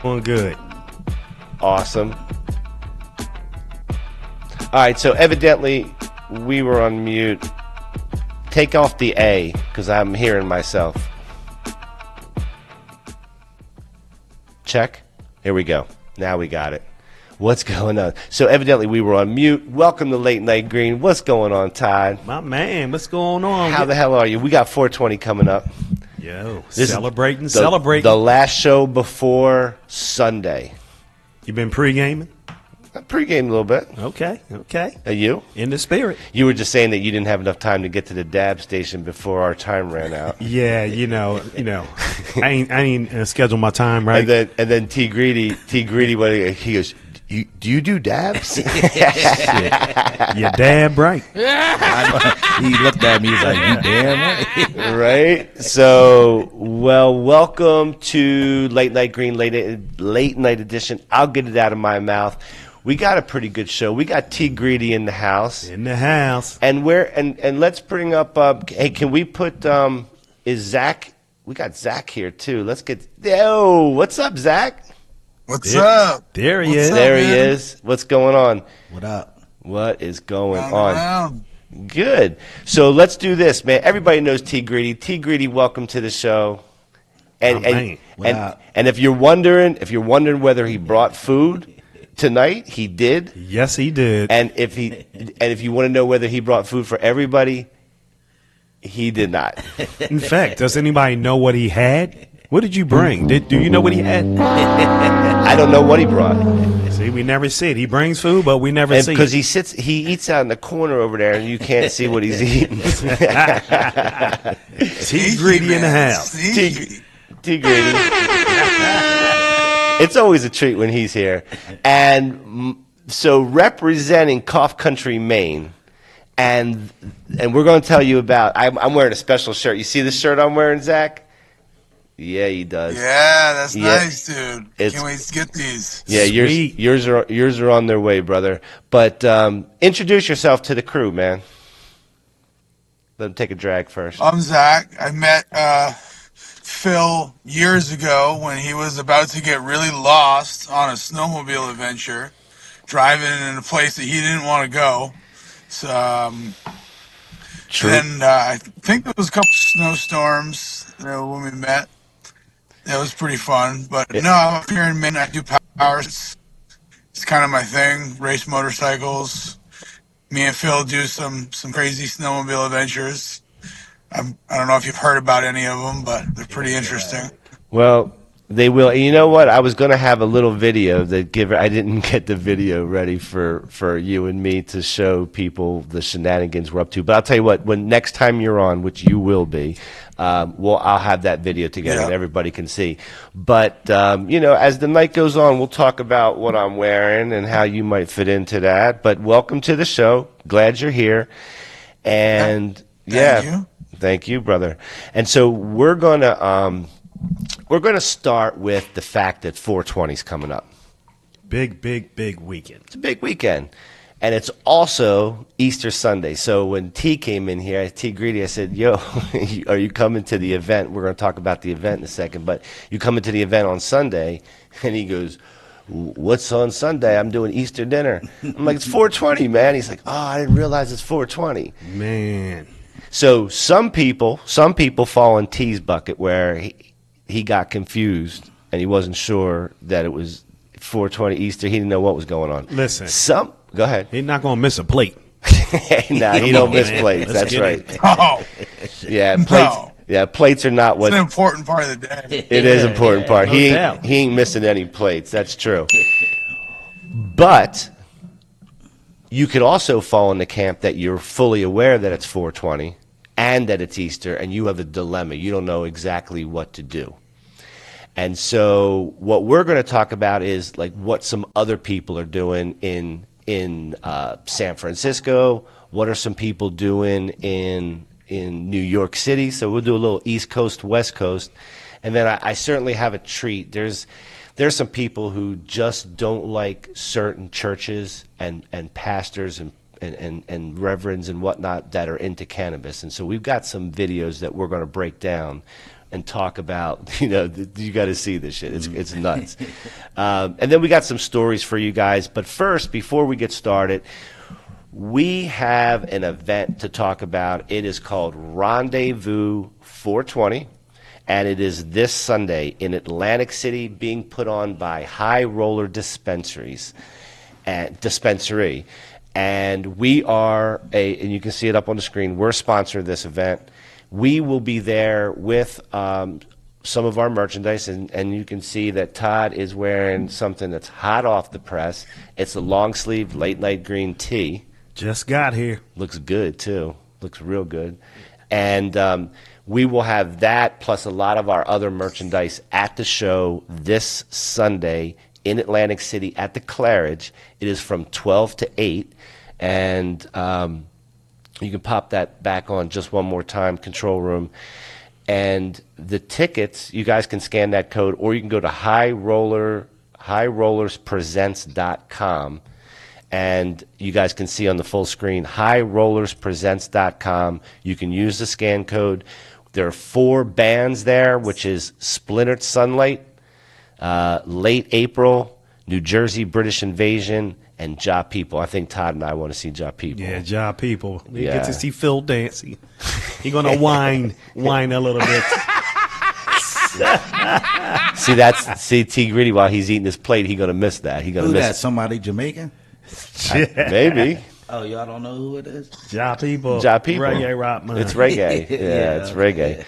Doing good. Awesome. All right, so evidently we were on mute. Take off the A, because I'm hearing myself. Check. Here we go. Now we got it. What's going on? So evidently we were on mute. Welcome to Late Night Green. What's going on, Todd? My man, what's going on? How the hell are you? We got 420 coming up. Yo, This is celebrating. The last show before Sunday. You been pre-gaming? I pre-gamed a little bit. Okay. Are you? In the spirit. You were just saying that you didn't have enough time to get to the dab station before our time ran out. Yeah, you know. I ain't scheduled my time right. And then T Greedy, he goes, do you do dabs? You damn right. He looked at me, he's like, you damn right. Right? So, well, welcome to Late Night Green, late night edition. I'll get it out of my mouth. We got a pretty good show. We got T Greedy in the house. In the house. And let's bring up, hey, can we put, is Zach, we got Zach here too. Let's get, yo, what's up, Zach? What's up? There he What's is. up, There he man? is. What's going on? What up? What is going Round on? around. Good. So let's do this, man. Everybody knows T Greedy. T Greedy, welcome to the show. And man. and if you're wondering whether he brought food tonight, he did. Yes, he did. And if you want to know whether he brought food for everybody, he did not. In fact, does anybody know what he had? What did you bring? Do you know what he had? I don't know what he brought. See, we never see it. He brings food, but we never see Because it. he eats out in the corner over there, and you can't see what he's eating. T Greedy in the man. house. Sneaky. T Greedy. It's always a treat when he's here. And so representing Cough Country, Maine, and we're going to tell you about, I'm wearing a special shirt. You see the shirt I'm wearing, Zach? Yeah, he does. Yeah, that's Yeah. nice, dude. It's- Can't wait to get these. Yeah, Sweet. yours are on their way, brother. But introduce yourself to the crew, man. Let them take a drag first. I'm Zach. I met Phil years ago when he was about to get really lost on a snowmobile adventure, driving in a place that he didn't want to go. So, True. then I think there was a couple snowstorms when we met. That was pretty fun. But no, I'm up here in Maine. I do power. It's kind of my thing. Race motorcycles. Me and Phil do some crazy snowmobile adventures. I don't know if you've heard about any of them, but they're pretty interesting. Well, they will. You know what? I was going to have a little video that I didn't get the video ready for you and me to show people the shenanigans we're up to. But I'll tell you what, when next time you're on, which you will be, I'll have that video together Yeah. and everybody can see. But, as the night goes on, we'll talk about what I'm wearing and how you might fit into that. But welcome to the show. Glad you're here. And Thank you. Thank you, brother. And so we're gonna start with the fact that 420 is coming up. Big weekend. It's a big weekend, and it's also Easter Sunday. So when T came in here, T Greedy, I said, "Yo, are you coming to the event? We're going to talk about the event in a second, but you coming to the event on Sunday?" And he goes, "What's on Sunday? I'm doing Easter dinner." I'm like, "It's 420, man." He's like, "Oh, I didn't realize it's 420." Man. So some people fall in T's bucket where he got confused and he wasn't sure that it was 420 Easter. He didn't know what was going on. Listen. Go ahead. He's not going to miss a plate. Nah, he don't miss man. plates. Let's That's get right. it. Oh, Yeah, No. plates. Yeah, plates are not it's what an important part of the day. it is. Important part. No He doubt. ain't missing any plates. That's true. But you could also fall in the camp that you're fully aware that it's 420 and that it's Easter, and you have a dilemma. You don't know exactly what to do. And so what we're going to talk about is like what some other people are doing in San Francisco. What are some people doing in New York City? So we'll do a little East Coast, West Coast. And then I certainly have a treat. There's some people who just don't like certain churches and pastors and reverends and whatnot that are into cannabis. And so we've got some videos that we're going to break down and talk about, you got to see this shit. It's nuts. And then we got some stories for you guys. But first, before we get started, we have an event to talk about. It is called Rendezvous 420, and it is this Sunday in Atlantic City, being put on by High Roller Dispensary. And we are and you can see it up on the screen, we're sponsoring this event. We will be there with some of our merchandise, and you can see that Todd is wearing something that's hot off the press. It's a long sleeve late night green tee. Just got here. Looks good, too. Looks real good. And we will have that plus a lot of our other merchandise at the show this Sunday in Atlantic City at the Claridge. It is from 12 to 8. And you can pop that back on just one more time, control room. And the tickets, you guys can scan that code, or you can go to highrollerspresents.com. And you guys can see on the full screen, highrollerspresents.com. You can use the scan code. There are 4 bands there, which is Splintered Sunlight, Late April, New Jersey British Invasion, and Ja People. I think Todd and I want to see Ja People. Yeah, Ja People. We Yeah. get to see Phil Dancy. He's going to whine a little bit. See T Gritty, while he's eating his plate, he's going to miss that. He's going Who to that? miss Somebody Jamaican? Maybe. Oh, y'all don't know who it is? Ja People. Ja People. Reggae rock man. It's reggae. Yeah, Yeah. it's reggae.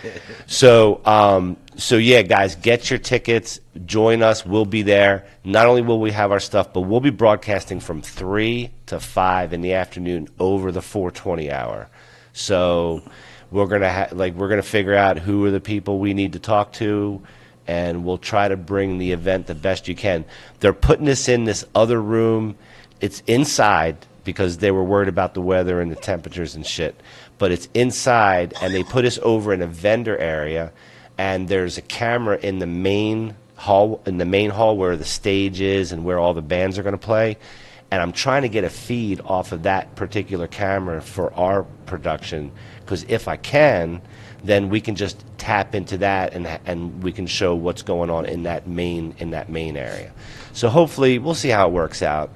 So yeah, guys, get your tickets. Join us. We'll be there. Not only will we have our stuff, but we'll be broadcasting from 3 to 5 in the afternoon over the 420 hour. So we're gonna figure out who are the people we need to talk to, and we'll try to bring the event the best you can. They're putting us in this other room. It's inside because they were worried about the weather and the temperatures and shit. But it's inside, and they put us over in a vendor area, and there's a camera in the main hall where the stage is and where all the bands are going to play. And I'm trying to get a feed off of that particular camera for our production, because if I can, then we can just tap into that and we can show what's going on in that main area. So hopefully we'll see how it works out.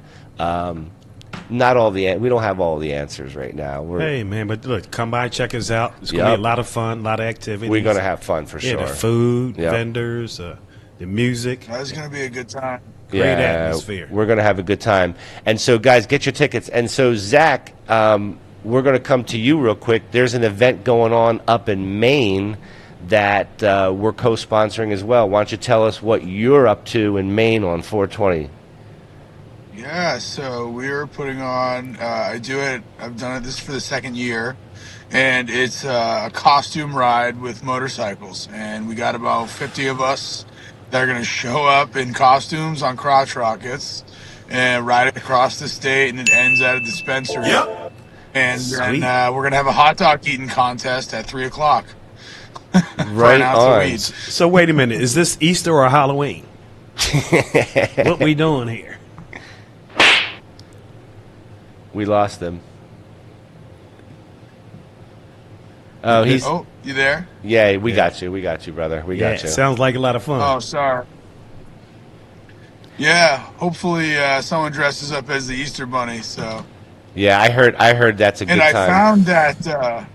We don't have all the answers right now. Hey, man, but look, come by, check us out. It's going to be a lot of fun, a lot of activities. We're going to have fun for sure. Yeah, the food, Yep. vendors, the music. That's going to be a good time. Great atmosphere. We're going to have a good time. And so, guys, get your tickets. And so, Zach, we're going to come to you real quick. There's an event going on up in Maine that we're co-sponsoring as well. Why don't you tell us what you're up to in Maine on 420? Yeah, so we're putting on, I've done it this for the second year, and it's a costume ride with motorcycles. And we got about 50 of us that are going to show up in costumes on crotch rockets and ride across the state, and it ends at a dispensary. Yep. And then we're going to have a hot dog eating contest at 3 o'clock. Right on. So wait a minute. Is this Easter or Halloween? What we doing here? We lost him. Oh, he's. Oh, you there? Yeah, we got you. We got you, brother. We got you. Sounds like a lot of fun. Oh, sorry. Yeah, hopefully someone dresses up as the Easter Bunny. So. Yeah, I heard that's a good time. And I found that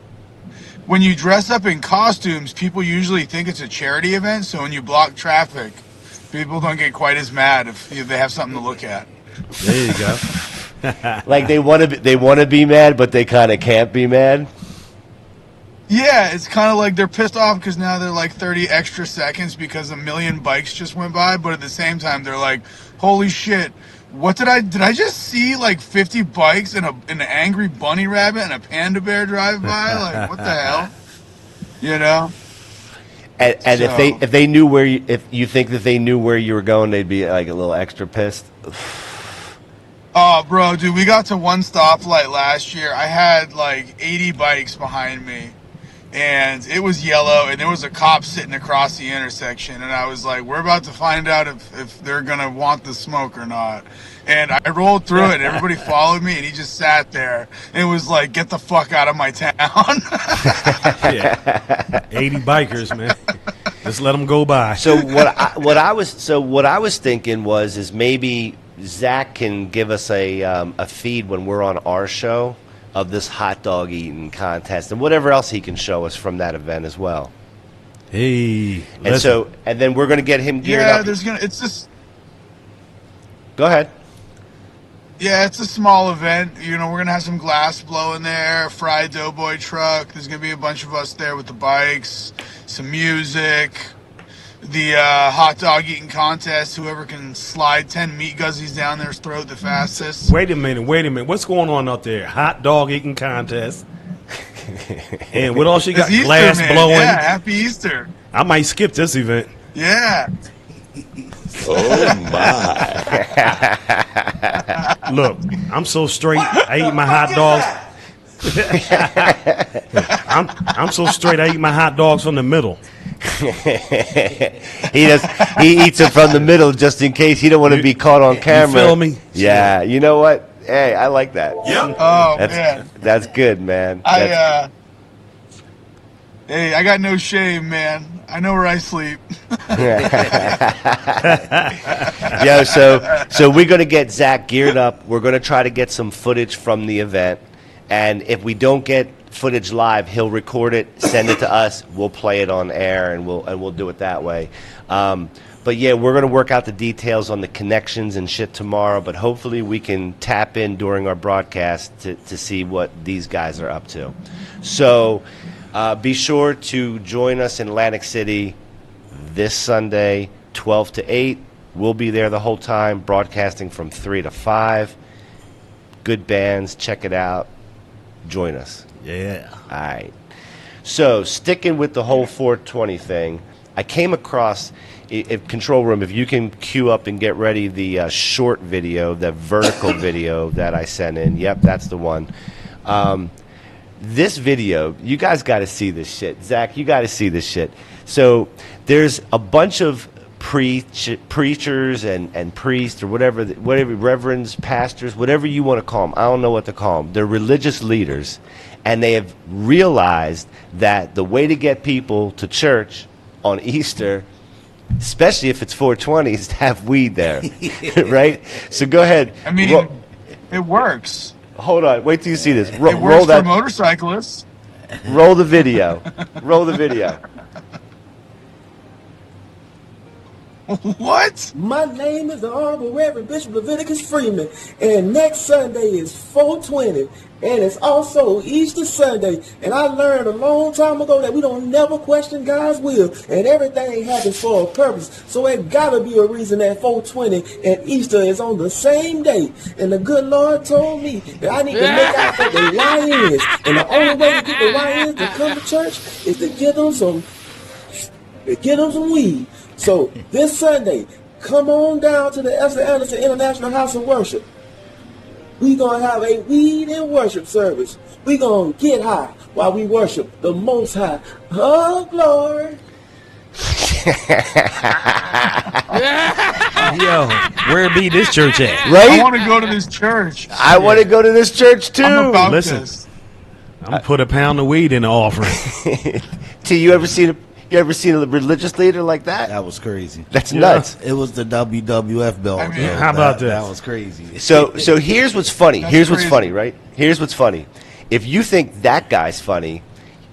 when you dress up in costumes, people usually think it's a charity event. So when you block traffic, people don't get quite as mad if they have something to look at. There you go. Like they want to be mad, but they kind of can't be mad. Yeah, it's kind of like they're pissed off because now they're like 30 extra seconds because a million bikes just went by. But at the same time, they're like, holy shit, what did I just see like 50 bikes and an angry bunny rabbit and a panda bear drive by? Like, what the hell? You know? And so, if they knew if you think that they knew where you were going, they'd be like a little extra pissed. Oh, bro, dude, we got to one stoplight last year. I had like 80 bikes behind me, and it was yellow, and there was a cop sitting across the intersection, and I was like, we're about to find out if they're going to want the smoke or not. And I rolled through it, and everybody followed me, and he just sat there, and it was like, get the fuck out of my town. Yeah. 80 bikers, man. Just let them go by. So what I was thinking is maybe Zach can give us a feed when we're on our show of this hot dog eating contest and whatever else he can show us from that event as well. Hey, and then we're gonna get him geared up. It's just. Go ahead. Yeah, it's a small event. We're going to have some glass blowing there, fried doughboy truck. There's going to be a bunch of us there with the bikes, some music, the hot dog eating contest. Whoever can slide 10 meat guzzies down their throat the fastest. Wait a minute. What's going on out there? Hot dog eating contest. And what else you got? Easter, Glass man. blowing. Yeah, happy Easter. I might skip this event. Yeah. Oh my! Look, I'm so straight. I eat my hot dogs. I'm so straight. I eat my hot dogs from the middle. He eats it from the middle just in case he don't want to be caught on camera. You feel me? Yeah. You know what? Hey, I like that. Yep. Oh, man. That's good, man. Hey, I got no shame, man. I know where I sleep. Yeah, so we're going to get Zach geared up. We're going to try to get some footage from the event. And if we don't get footage live, he'll record it, send it to us. We'll play it on air, and we'll do it that way. But, yeah, we're going to work out the details on the connections and shit tomorrow. But hopefully we can tap in during our broadcast to see what these guys are up to. So be sure to join us in Atlantic City this Sunday, 12 to 8. We'll be there the whole time, broadcasting from 3 to 5. Good bands. Check it out. Join us. Yeah. All right. So sticking with the whole 420 thing, I came across, Control Room, if you can queue up and get ready the short video, the vertical video that I sent in. Yep, that's the one. This video, you guys got to see this shit. Zach, you got to see this shit. So there's a bunch of preachers and priests or whatever, reverends, pastors, whatever you want to call them. I don't know what to call them. They're religious leaders, and they have realized that the way to get people to church on Easter, especially if it's 420, is to have weed there, right? So go ahead. I mean, it works. Hold on. Wait till you see this. It works for motorcyclists. Roll the video. Roll the video. What? My name is the Honorable Reverend Bishop Leviticus Freeman, and next Sunday is 420, and it's also Easter Sunday. And I learned a long time ago that we don't never question God's will, and everything happens for a purpose. So it gotta be a reason that 420 and Easter is on the same day. And the good Lord told me that I need to look out for the YNs, and the only way to get the YNs to come to church is to give them some weed. So this Sunday, come on down to the Esther Anderson International House of Worship. We're going to have a weed and worship service. We're going to get high while we worship the Most High. Oh, glory. Yo, where be this church at? Right? I want to go to this church. I want to go to this church too. I'm about Listen. this. I'm going to put a pound of weed in the offering. T, you ever seen a religious leader like that? That was crazy. That's nuts. It was the WWF belt. I mean, yo. how about this? That was crazy. So here's what's funny. That's Here's what's crazy. funny, right? Here's what's funny. If you think that guy's funny,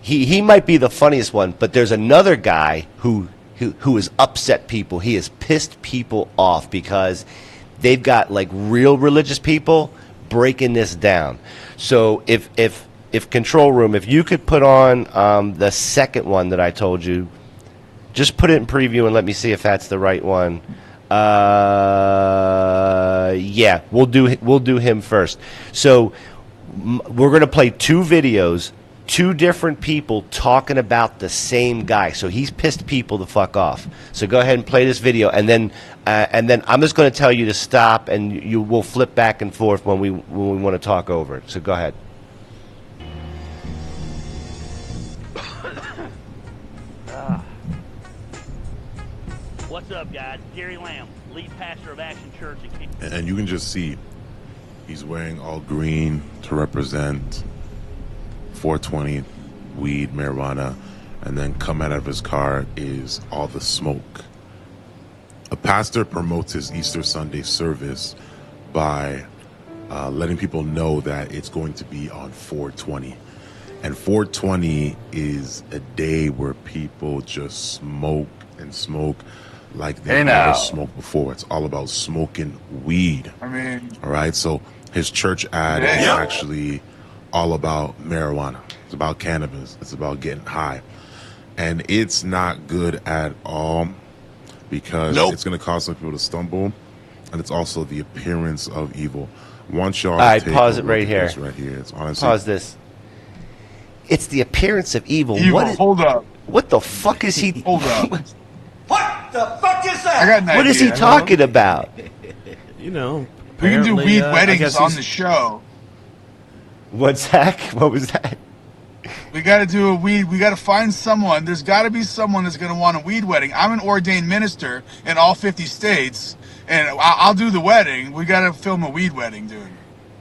he might be the funniest one, but there's another guy who has upset people. He has pissed people off because they've got like real religious people breaking this down. So if Control Room, if you could put on the second one that I told you, just put it in preview and let me see if that's the right one. Yeah, we'll do him first. So we're going to play two videos, two different people talking about the same guy. So he's pissed people the fuck off. So go ahead and play this video, and then I'm just going to tell you to stop, and we'll flip back and forth when we want to talk over it. So go ahead. What's up, guys? Gary Lamb, lead pastor of Action Church in King. And you can just see he's wearing all green to represent 420, weed, marijuana, and then come out of his car is all the smoke. A pastor promotes his Easter Sunday service by letting people know that it's going to be on 420. And 420 is a day where people just smoke and smoke like they never smoked before. It's all about smoking weed. I mean, All right, so his church ad is actually all about marijuana. It's about cannabis. It's about getting high. And it's not good at all because it's going to cause some people to stumble. And it's also the appearance of evil. Once y'all take pause a it look right at here. this right here. It's honestly Pause this. It's the appearance of evil. hold up. What the fuck is he? Hold up. What the fuck is I that? got an idea. What is he talking about? You know, We can do apparently, weed I weddings guess on he's- the show. What's that? What was that? We got to do a weed. We got to find someone. There's got to be someone that's going to want a weed wedding. I'm an ordained minister in all 50 states, and I'll do the wedding. We got to film a weed wedding, dude.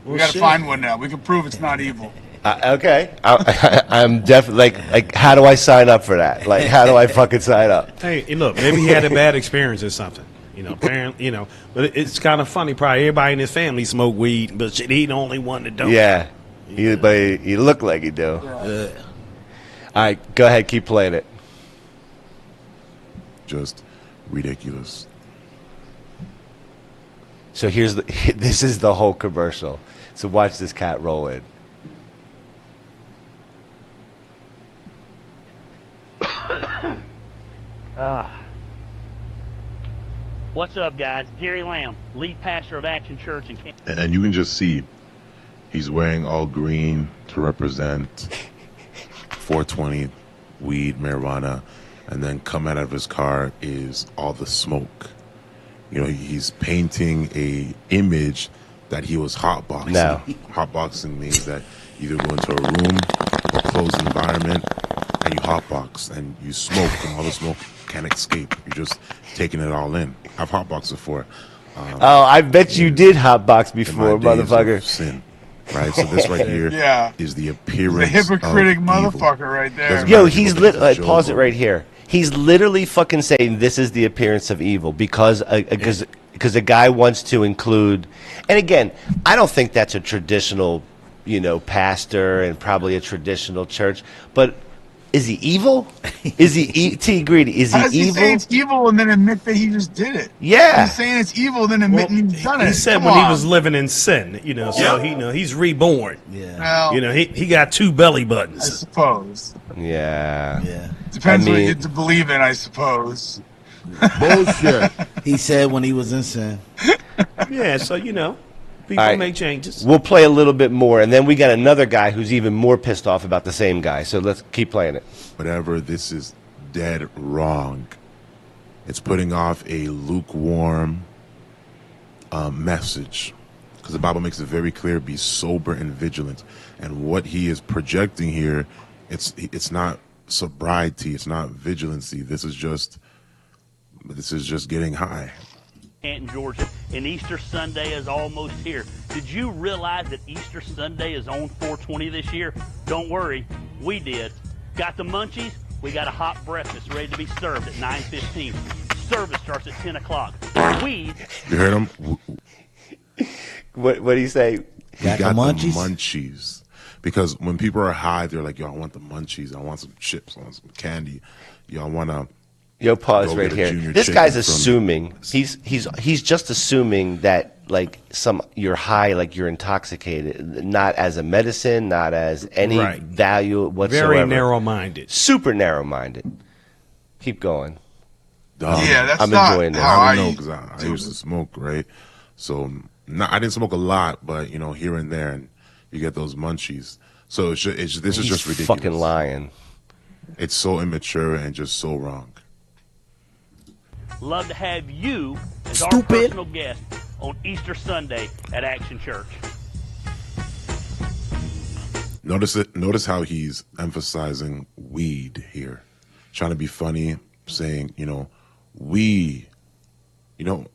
We Well, got to shit. find one now. We can prove it's not evil. Okay, I'm definitely like. How do I sign up for that? Like, how do I fucking sign up? Hey, look, maybe he had a bad experience or something. You know, apparently, you know, but it's kind of funny. Probably everybody in his family smoke weed, but shit, he the only one that don't. Yeah, but you look like you do. All right, go ahead, keep playing it. just ridiculous. So here's the. This is the whole commercial. So watch this cat roll in. What's up, guys? Gary Lamb, lead pastor of Action Church in Kansas. And you can just see he's wearing all green to represent 420, weed, marijuana, and then come out of his car is all the smoke. You know, he's painting a image that he was hotboxing. No. Hotboxing means that you either go into a room or closed environment and you hotbox and you smoke and all the smoke can't escape. You're just taking it all in. I've hotboxed before. Oh, I bet you did hotbox in before, my days of motherfucker. sin, right? So this right here is Yeah. the The appearance hypocritic of evil. motherfucker right there. Doesn't Yo, matter if he's you look at lit. the Pause it show, right here. He's literally fucking saying this is the appearance of evil because a guy wants to include. And again, I don't think that's a traditional, pastor and probably a traditional church. But is he evil? Is he T Greedy? Is he How does he say evil? it's evil and then admit that he just did it? Yeah. He's saying it's evil, then admitting he's done it. He said Come when on. he was living in sin, so he's reborn. Yeah. Well, He got two belly I buttons. suppose. Yeah. Yeah. Depends I what mean- you to believe in, I suppose. Bullshit. He said when he was in sin. Yeah, so people All right. make changes. We'll play a little bit more, and then we got another guy who's even more pissed off about the same guy. So let's keep playing it. Whatever, this is dead wrong. It's putting off a lukewarm message because the Bible makes it very clear: be sober and vigilant. And what he is projecting here, it's not sobriety, it's not vigilancy. This is just getting high. Canton, Georgia, and Easter Sunday is almost here. Did you realize that Easter Sunday is on 420 this year? Don't worry, we did. Got the munchies? We got a hot breakfast ready to be served at 9:15. Service starts at 10 o'clock. We You heard him? What do you say? He Got the got the munchies? munchies. Because when people are high, they're like, yo, I want the munchies. I want some chips. I want some candy. Yo, I want to. Yo, pause Go right get a here. junior This chicken guy's from- assuming he's just assuming that like you're high, like you're intoxicated, not as a medicine, not as any Right. value whatsoever. Very narrow-minded. Super narrow-minded. Keep going. Yeah, that's I'm not enjoying this. how I I don't know because I used to smoke, right? So I didn't smoke a lot, but here and there, and you get those munchies. So this is He's just ridiculous. fucking lying. It's so immature and just so wrong. love to have you as our Stupid. personal guest on Easter Sunday at Action Church. Notice how he's emphasizing weed here, trying to be funny, saying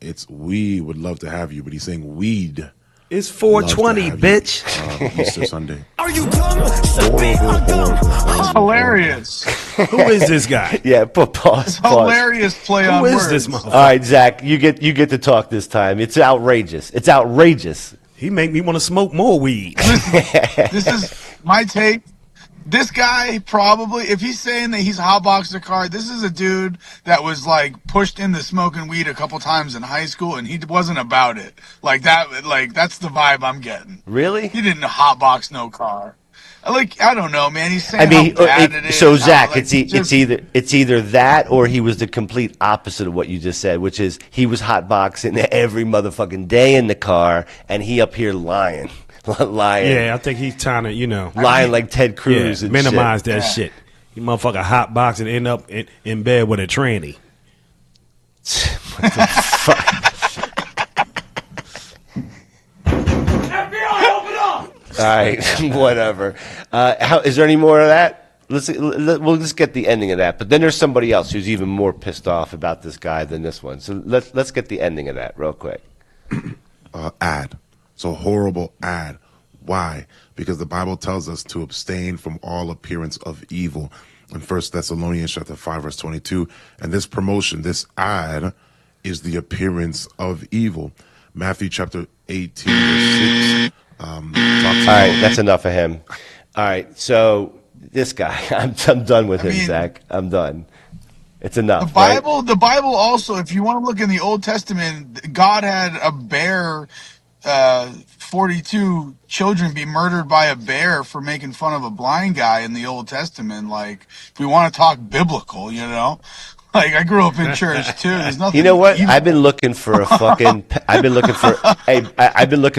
it's we would love to have you, but he's saying weed. It's loves to 420, have you, bitch. Easter Sunday. Are you dumb? Should be dumb. Hilarious. Who is this guy? Yeah, pause. Hilarious play on Who is words. this motherfucker? All right, Zach, you get to talk this time. It's outrageous. It's outrageous. He make me want to smoke more weed. This is my take. This guy probably, if he's saying that he's hotboxed a car, this is a dude that was like pushed into smoking weed a couple times in high school, and he wasn't about it. Like that, like that's the vibe I'm getting. Really? He didn't hotbox no car. Like I don't know, man. He's saying I mean, how bad it is. so how, Zach, like, it's either that or he was the complete opposite of what you just said, which is he was hotboxing every motherfucking day in the car, and he up here lying. Yeah, I think he's trying to, lying like Ted Cruz and minimize shit. that shit. You motherfucker hot box and end up in bed with a tranny. What the fuck? FBI, open up! All right, whatever. Is there any more of that? We'll just get the ending of that. But then there's somebody else who's even more pissed off about this guy than this one. So let's get the ending of that real quick. Ad. It's a horrible ad. Why? Because the Bible tells us to abstain from all appearance of evil in 1 Thessalonians chapter 5, verse 22. And this promotion, this ad, is the appearance of evil. Matthew chapter 18, verse 6. All right, that's enough of him. All right, so this guy, I'm done with him, Zach. I'm done. It's enough. The Bible also, if you want to look in the Old Testament, God had a bear. 42 children be murdered by a bear for making fun of a blind guy in the Old Testament. Like, if we want to talk biblical, like I grew up in church too. There's nothing. You know what? I've been looking for a fucking. I've been looking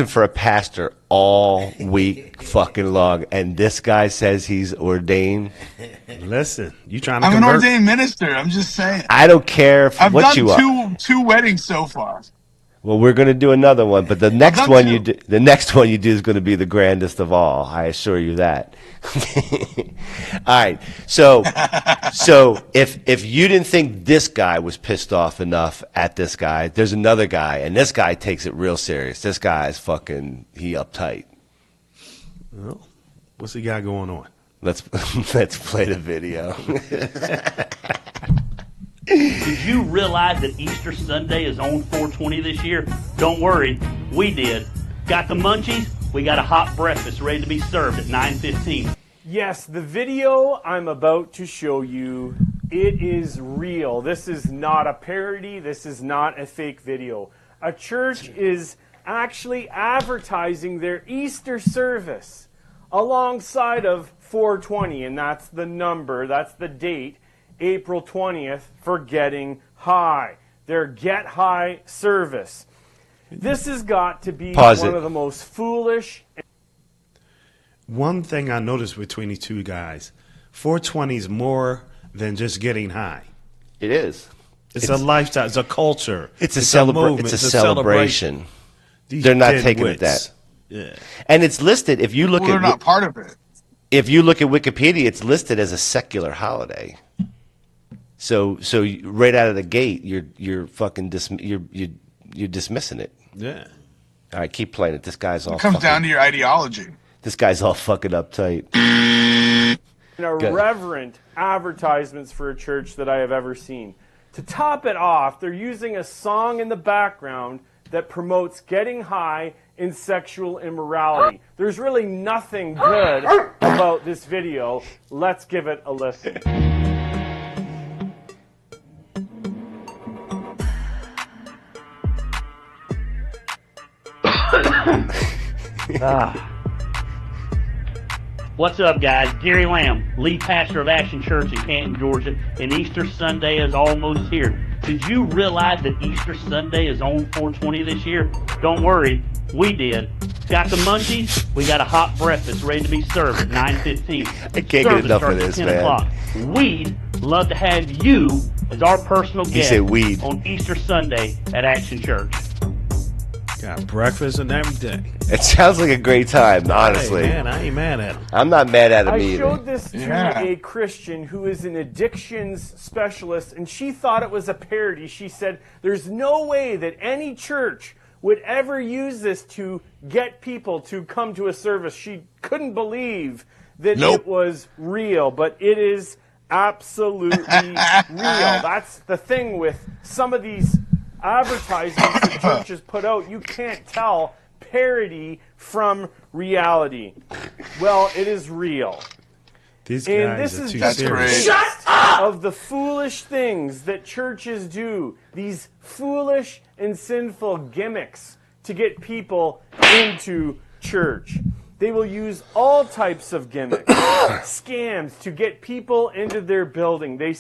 for a pastor all week fucking long, and this guy says he's ordained. Listen, you trying to? I'm convert? an ordained minister. I'm just saying. I don't care what you are. I've done two weddings so far. Well, we're going to do another one, but the next one you do is going to be the grandest of all. I assure you that. All right. So if you didn't think this guy was pissed off enough at this guy, there's another guy, and this guy takes it real serious. This guy is he uptight. Well, what's he got going on? Let's play the video. Did you realize that Easter Sunday is on 420 this year? Don't worry, we did. Got the munchies? We got a hot breakfast ready to be served at 9:15. Yes, the video I'm about to show you, it is real. This is not a parody. This is not a fake video. A church is actually advertising their Easter service alongside of 420, and that's the number, that's the date. April 20th for Getting High, their Get High service. This has got to be one of the most foolish. One thing I noticed between these two guys, 420 is more than just getting high. It is. It's a lifestyle. It's a culture. It's a celebration. They're not taking it that. Yeah. And it's listed, if you look they're not part of it. If you look at Wikipedia, it's listed as a secular holiday. So right out of the gate, you're fucking you're dismissing it. Yeah. All right, keep playing it. This guy's all. It comes down to your ideology. This guy's all fucking uptight. Irreverent advertisements for a church that I have ever seen. To top it off, they're using a song in the background that promotes getting high in sexual immorality. There's really nothing good about this video. Let's give it a listen. What's up, guys? Gary Lamb, lead pastor of Action Church in Canton, Georgia, and Easter Sunday is almost here. Did you realize that Easter Sunday is on 420 this year? Don't worry, we did. Got the munchies? We got a hot breakfast ready to be served at 9:15. I can't get enough of this, man. 10 o'clock. We'd love to have you as our personal guest on Easter Sunday at Action Church. Got breakfast and everything. It sounds like a great time, honestly. Hey, man, I ain't mad at him. I'm not mad at him I either. showed this to a Christian who is an addictions specialist, and she thought it was a parody. She said, there's no way that any church would ever use this to get people to come to a service. She couldn't believe that it was real, but it is absolutely real. That's the thing with some of these advertisements that churches put out. You can't tell parody from reality. Well, it is real. These And guys this are is too just serious. of the foolish things that churches do. These foolish and sinful gimmicks to get people into church. They will use all types of gimmicks, scams to get people into their building. They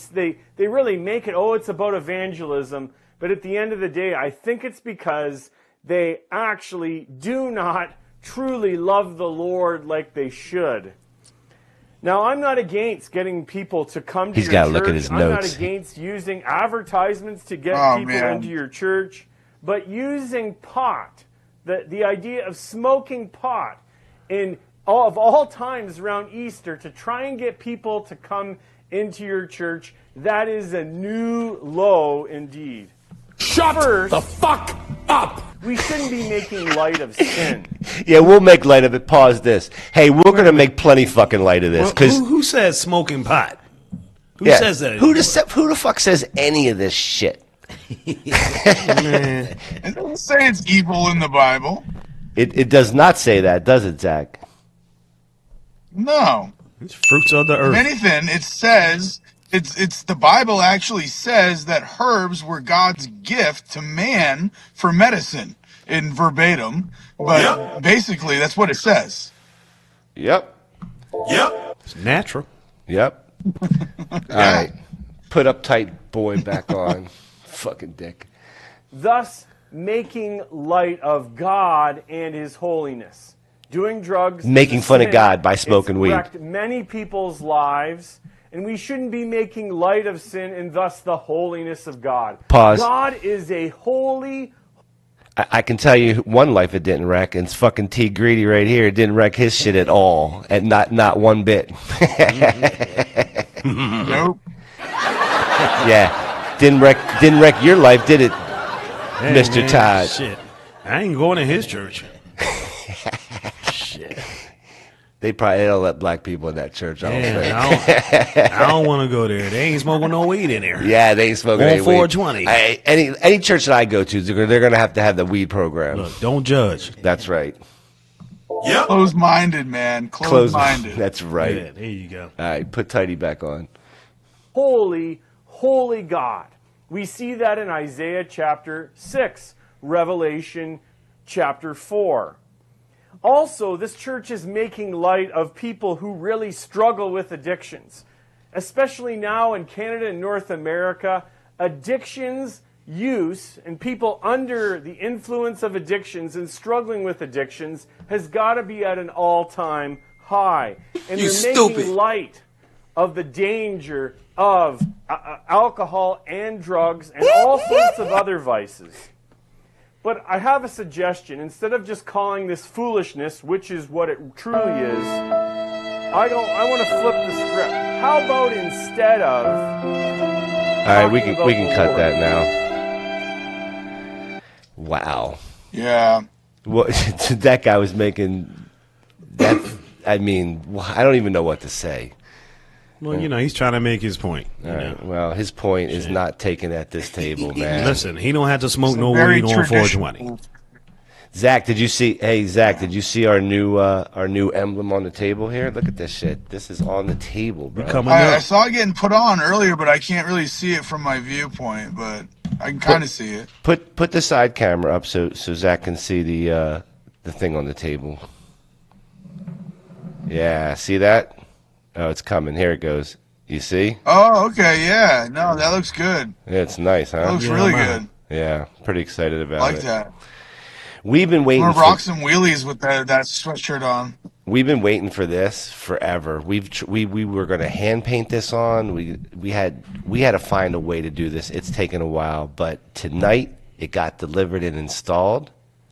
really make it, it's about evangelism. But at the end of the day, I think it's because they actually do not truly love the Lord like they should. Now, I'm not against getting people to come to He's your got to church. look at his I'm not notes. against using advertisements to get people into your church, but using pot, the idea of smoking pot of all times around Easter to try and get people to come into your church, that is a new low indeed. Shut the fuck up! We shouldn't be making light of sin. Yeah, we'll make light of it. Pause this. Hey, we're going to make plenty fucking light of this. Well, who says smoking pot? Who says that? Who the fuck says any of this shit? It doesn't say it's evil in the Bible. It does not say that, does it, Zach? No. It's fruits of the If earth. anything, it says it's the Bible actually says that herbs were God's gift to man for medicine in verbatim, but basically that's what it says. Yep. It's natural. Yep. All right. Put uptight boy back on. Fucking dick. Thus, making light of God and His holiness. Doing drugs. Making fun of sin. God by smoking weed. It's wrecked many people's lives, and we shouldn't be making light of sin and thus the holiness of God. Pause. God is a holy. I can tell you one life it didn't wreck, and it's fucking T Greedy right here. It didn't wreck his shit at all, and not one bit. Nope. Yeah, didn't wreck your life, did it, Hey, Mr. man, Todd? Shit. I ain't going to his church. Shit. They don't let black people in that church. I don't think. I don't want to go there. They ain't smoking no weed in there. Yeah, they ain't smoking On any weed. 420. Any church that I go to, they're going to have the weed program. Look, don't judge. That's right. Yep. Closed-minded, man. Closed-minded. That's right. Yeah, there you go. All right, put Tidy back on. Holy, holy God. We see that in Isaiah chapter 6, Revelation chapter 4. Also, this church is making light of people who really struggle with addictions. Especially now in Canada and North America, addictions use and people under the influence of addictions and struggling with addictions has got to be at an all-time high. And they're making light of the danger of alcohol and drugs and all sorts of other vices. But I have a suggestion. Instead of just calling this foolishness, which is what it truly is, I want to flip the script. How about instead of All right, we can cut that now. Wow. Yeah. What that guy was making that. I mean, I don't even know what to say. Well, he's trying to make his point. All right. Well, his point is not taken at this table, man. Listen, he don't have to smoke no weed on 420. Zach, did you see? Hey, Zach, did you see our new emblem on the table here? Look at this shit. This is on the table, bro. I saw it getting put on earlier, but I can't really see it from my viewpoint. But I can kind of see it. Put the side camera up so Zach can see the thing on the table. Yeah, see that? Oh, it's coming. Here it goes. You see? Oh, okay, yeah. No, that looks good. Yeah, it's nice, huh? That looks really good. Yeah, pretty excited about it. I like that. We've been waiting. I'm gonna rock some wheelies with that sweatshirt on. We've been waiting for this forever. We were going to hand paint this on. We had to find a way to do this. It's taken a while, but tonight it got delivered and installed.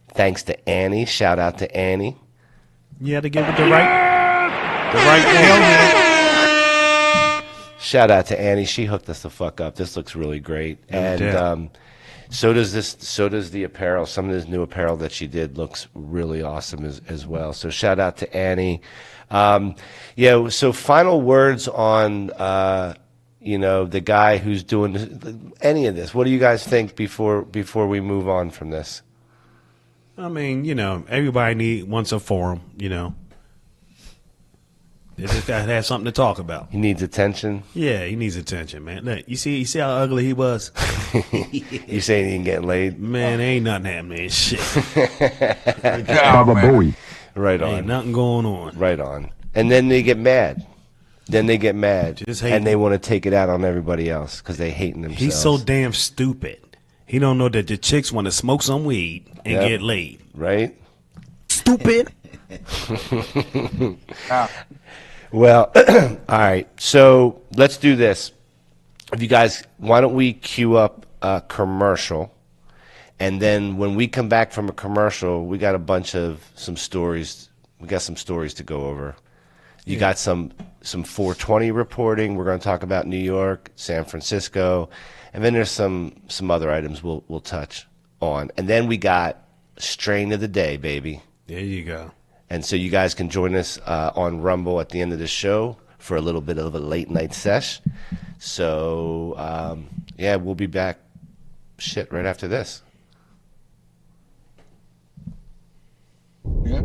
Thanks to Annie. Shout out to Annie. You had to give it the right Shout out to Annie. She hooked us the fuck up. This looks really great. And so does the apparel. Some of this new apparel that she did looks really awesome as well. So shout out to Annie. So final words on the guy who's doing any of this. What do you guys think before we move on from this? I mean, everybody wants a forum, They just gotta have something to talk about. He needs attention. Yeah, he needs attention, man. Look, you see how ugly he was? You saying he ain't getting laid? Man, ain't nothing happening. Shit. Right on. Ain't nothing going on. Right on. And then they get mad. Just hating. And they want to take it out on everybody else because they hating themselves. He's so damn stupid. He don't know that the chicks want to smoke some weed and get laid. Right? Stupid. Well, all right. So let's do this. If you guys, why don't we queue up a commercial, and then when we come back from a commercial, we got some stories. We got some stories to go over. You got some 420 reporting. We're going to talk about New York, San Francisco, and then there's some other items we'll touch on, and then we got strain of the day, baby. There you go. And so you guys can join us on Rumble at the end of the show for a little bit of a late night sesh. So, we'll be back right after this. Yeah.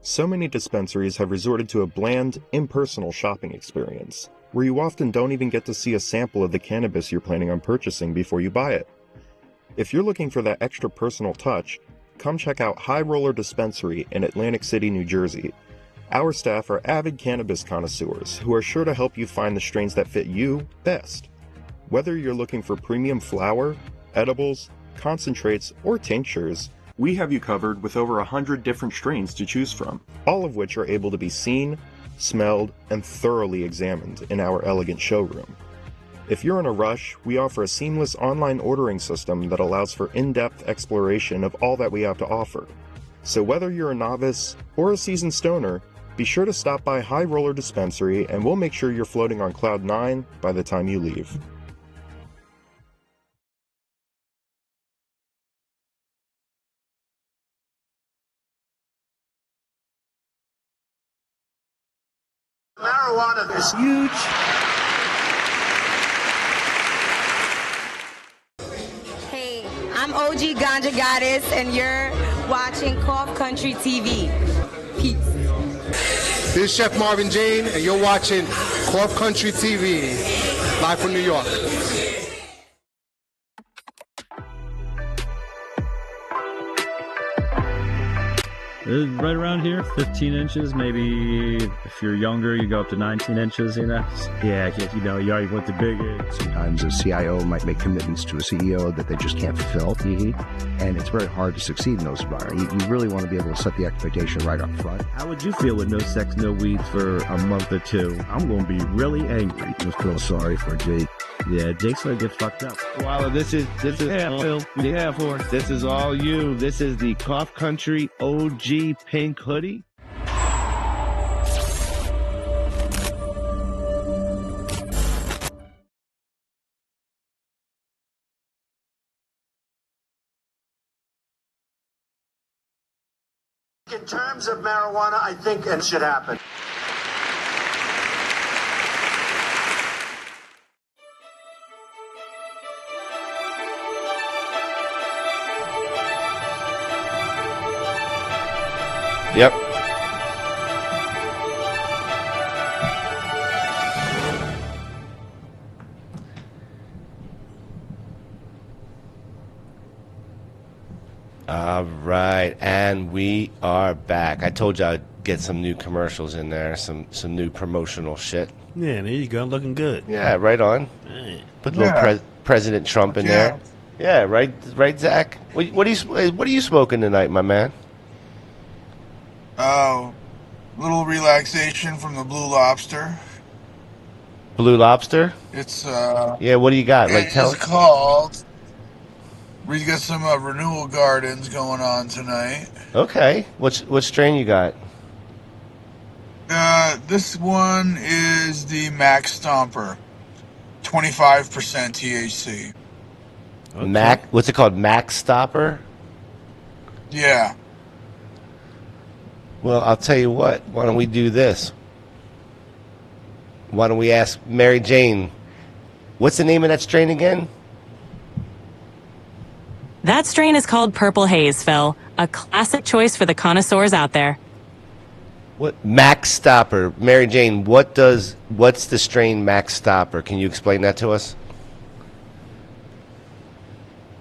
So many dispensaries have resorted to a bland, impersonal shopping experience, where you often don't even get to see a sample of the cannabis you're planning on purchasing before you buy it. If you're looking for that extra personal touch, come check out High Roller Dispensary in Atlantic City, New Jersey. Our staff are avid cannabis connoisseurs who are sure to help you find the strains that fit you best. Whether you're looking for premium flower, edibles, concentrates, or tinctures, we have you covered with over 100 different strains to choose from, all of which are able to be seen, smelled, and thoroughly examined in our elegant showroom. If you're in a rush, we offer a seamless online ordering system that allows for in-depth exploration of all that we have to offer. So whether you're a novice or a seasoned stoner, be sure to stop by High Roller Dispensary and we'll make sure you're floating on Cloud 9 by the time you leave. Marijuana is huge. I'm OG Ganja Goddess, and you're watching Cough Country TV. Peace. This is Chef Marvin Jane, and you're watching Cough Country TV, live from New York. Right around here, 15 inches, maybe if you're younger, you go up to 19 inches, Yeah, you already went the bigger. Sometimes a CIO might make commitments to a CEO that they just can't fulfill. And it's very hard to succeed in those environments. You really want to be able to set the expectation right up front. How would you feel with no sex, no weed for a month or two? I'm going to be really angry. Just feel sorry for Jake. Yeah, Jake's going to get fucked up. Walla, this is Phil. Yeah, for this is all you. This is the Cough Country OG pink hoodie. In terms of marijuana, I think it should happen. Yep. All right, and we are back. I told you I'd get some new commercials in there, some new promotional shit. Yeah, there you go, looking good. Yeah, right on. Right. Put a little President Trump in there. Yeah, right, Zach. What are you smoking tonight, my man? Oh, little relaxation from the Blue Lobster. Blue Lobster? It's yeah. What do you got? Like, it's called. We got some Renewal Gardens going on tonight. Okay. What strain you got? This one is the Max Stomper, 25% THC. Okay. What's it called? Max Stopper? Yeah. Well, I'll tell you what. Why don't we do this? Why don't we ask Mary Jane, what's the name of that strain again? That strain is called Purple Haze, Phil. A classic choice for the connoisseurs out there. What Max Stopper? Mary Jane, what's the strain Max Stopper? Can you explain that to us?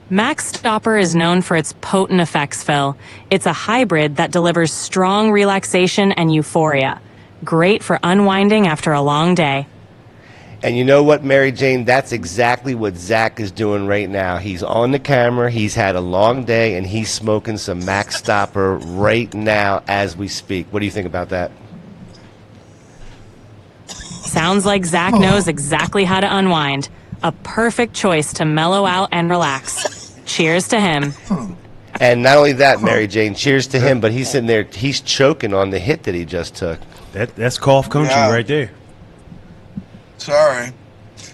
Max Stopper is known for its potent effects, Phil. It's a hybrid that delivers strong relaxation and euphoria. Great for unwinding after a long day. And you know what, Mary Jane? That's exactly what Zach is doing right now. He's on the camera, he's had a long day, and he's smoking some Max Stopper right now as we speak. What do you think about that? Sounds like Zach knows exactly how to unwind. A perfect choice to mellow out and relax. Cheers to him. And not only that, Mary Jane, cheers to him, but he's sitting there, he's choking on the hit that he just took. That's Cough Country right there. Sorry.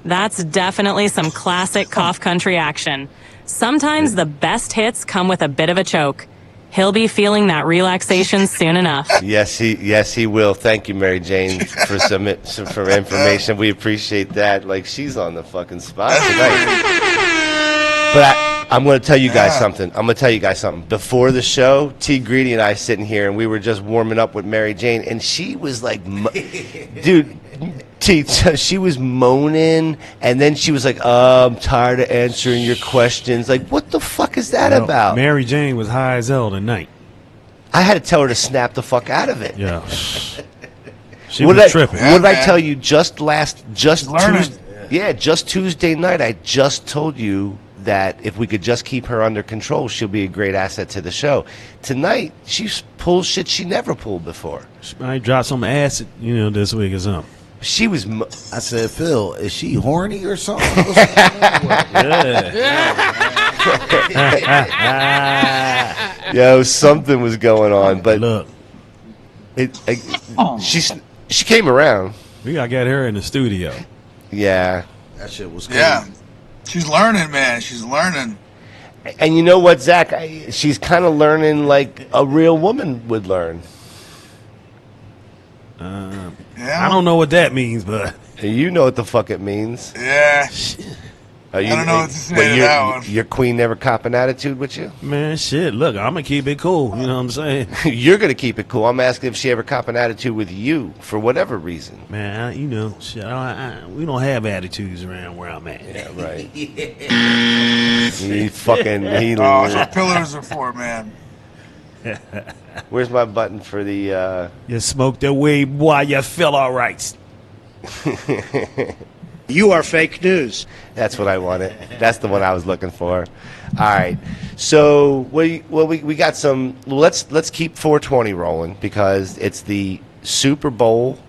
That's definitely some classic Cough Country action. Sometimes the best hits come with a bit of a choke. He'll be feeling that relaxation soon enough. Yes, he will. Thank you, Mary Jane, for for information. We appreciate that. Like, she's on the fucking spot tonight. But I'm going to tell you guys something. Before the show, T. Greedy and I sitting here, and we were just warming up with Mary Jane, and she was like, dude, T, she was moaning, and then she was like, I'm tired of answering your questions. Like, what the fuck is that about? Mary Jane was high as hell tonight. I had to tell her to snap the fuck out of it. Yeah. She was tripping. What did I tell you just Tuesday night? I just told you that if we could just keep her under control, she'll be a great asset to the show. Tonight, she pulls shit she never pulled before. She might drop some acid, this week or something. She was. I said, Phil, is she horny or something? Yo, something was going on, but look, she came around. We gotta get her in the studio. Yeah, that shit was cool. Yeah, she's learning, man. She's learning. And you know what, Zach? She's kind of learning like a real woman would learn. I don't know what that means, but you know what the fuck it means. Yeah. I don't know what to say to that one. Your queen never cop an attitude with you? Man, shit, look, I'm going to keep it cool. You know what I'm saying? You're going to keep it cool. I'm asking if she ever cop an attitude with you for whatever reason. Man, shit, we don't have attitudes around where I'm at. Yeah, right. That's what pillars are for, man. Where's my button for the... You smoke the weed, boy, you feel all right. You are fake news. That's what I wanted. That's the one I was looking for. All right. So we got some. Let's keep 420 rolling because it's the Super Bowl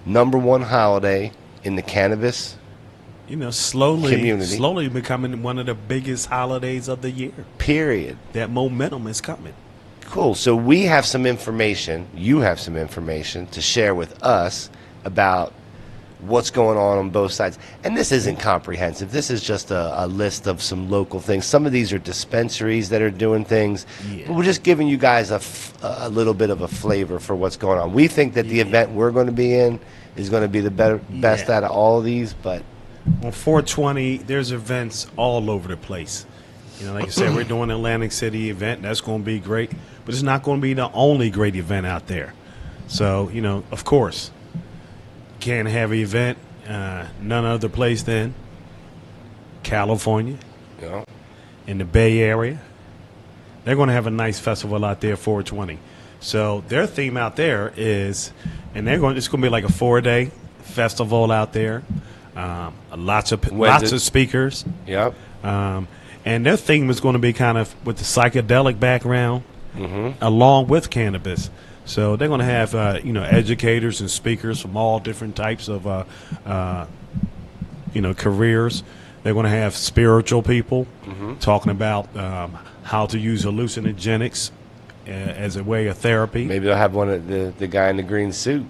#1 holiday in the cannabis slowly becoming one of the biggest holidays of the year. Period. That momentum is coming. Cool. So we have some information. You have some information to share with us about what's going on both sides. And this isn't comprehensive. This is just a list of some local things. Some of these are dispensaries that are doing things. Yeah. But we're just giving you guys a little bit of a flavor for what's going on. We think that the event we're going to be in is going to be the best out of all of these. But on 420, there's events all over the place. Like I said, we're doing an Atlantic City event. That's going to be great. But it's not going to be the only great event out there. So, of course, can't have an event none other place than California, in the Bay Area. They're going to have a nice festival out there, 420. So their theme out there is, and it's going to be like a 4-day festival out there. Lots of speakers. Yep. And their theme is going to be kind of with the psychedelic background, along with cannabis. So they're going to have, educators and speakers from all different types of, careers. They're going to have spiritual people talking about how to use hallucinogenics as a way of therapy. Maybe they'll have one of the guy in the green suit.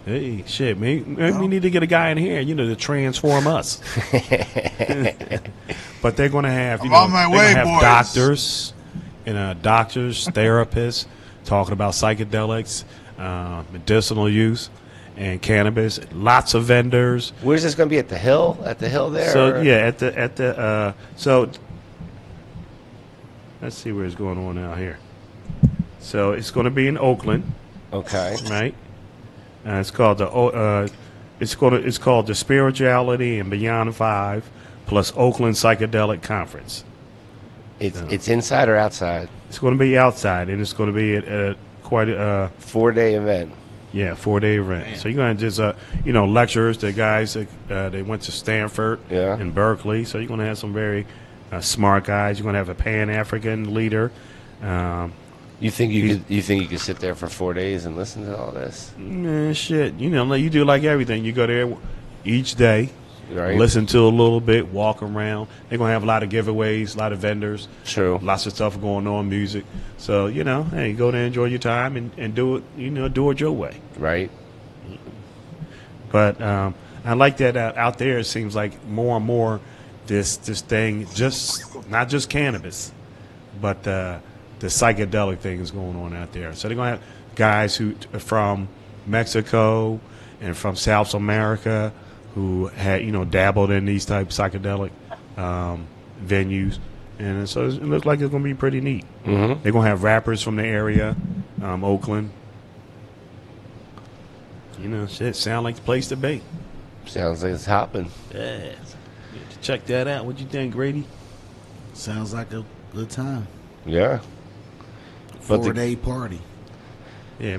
Hey, shit, man. We need to get a guy in here, to transform us. But they're going to have, I'm on my way, have boys. doctors, doctors, therapists, talking about psychedelics, medicinal use, and cannabis. Lots of vendors. Where's this going to be, at the Hill? At the Hill there? So, or? yeah, so let's see where it's going on out here. So it's going to be in Oakland. Okay. Right? It's called the Spirituality and Beyond 5 plus Oakland Psychedelic Conference. It's inside or outside? It's going to be outside, and it's going to be at quite a 4-day event. Yeah, 4-day event. Man. So you're going to just lecturers, the guys that they went to Stanford and Berkeley. So you're going to have some very smart guys. You're going to have a Pan-African leader. You think you could sit there for 4 days and listen to all this? Man, shit. You do like everything. You go there each day, right. Listen to a little bit, walk around. They're going to have a lot of giveaways, a lot of vendors. True. Lots of stuff going on, music. So, hey, go there, enjoy your time, and do it, do it your way. Right. But I like that out there. It seems like more and more this thing, not just cannabis, but the psychedelic thing is going on out there. So they're going to have guys who are from Mexico and from South America who had, dabbled in these type of psychedelic venues. And so it looks like it's going to be pretty neat. Mm-hmm. They're going to have rappers from the area, Oakland. Shit, sound like the place to be. Sounds like it's hopping. Yeah. Check that out. What you think, Grady? Sounds like a good time. Yeah. 4-day party. Yeah,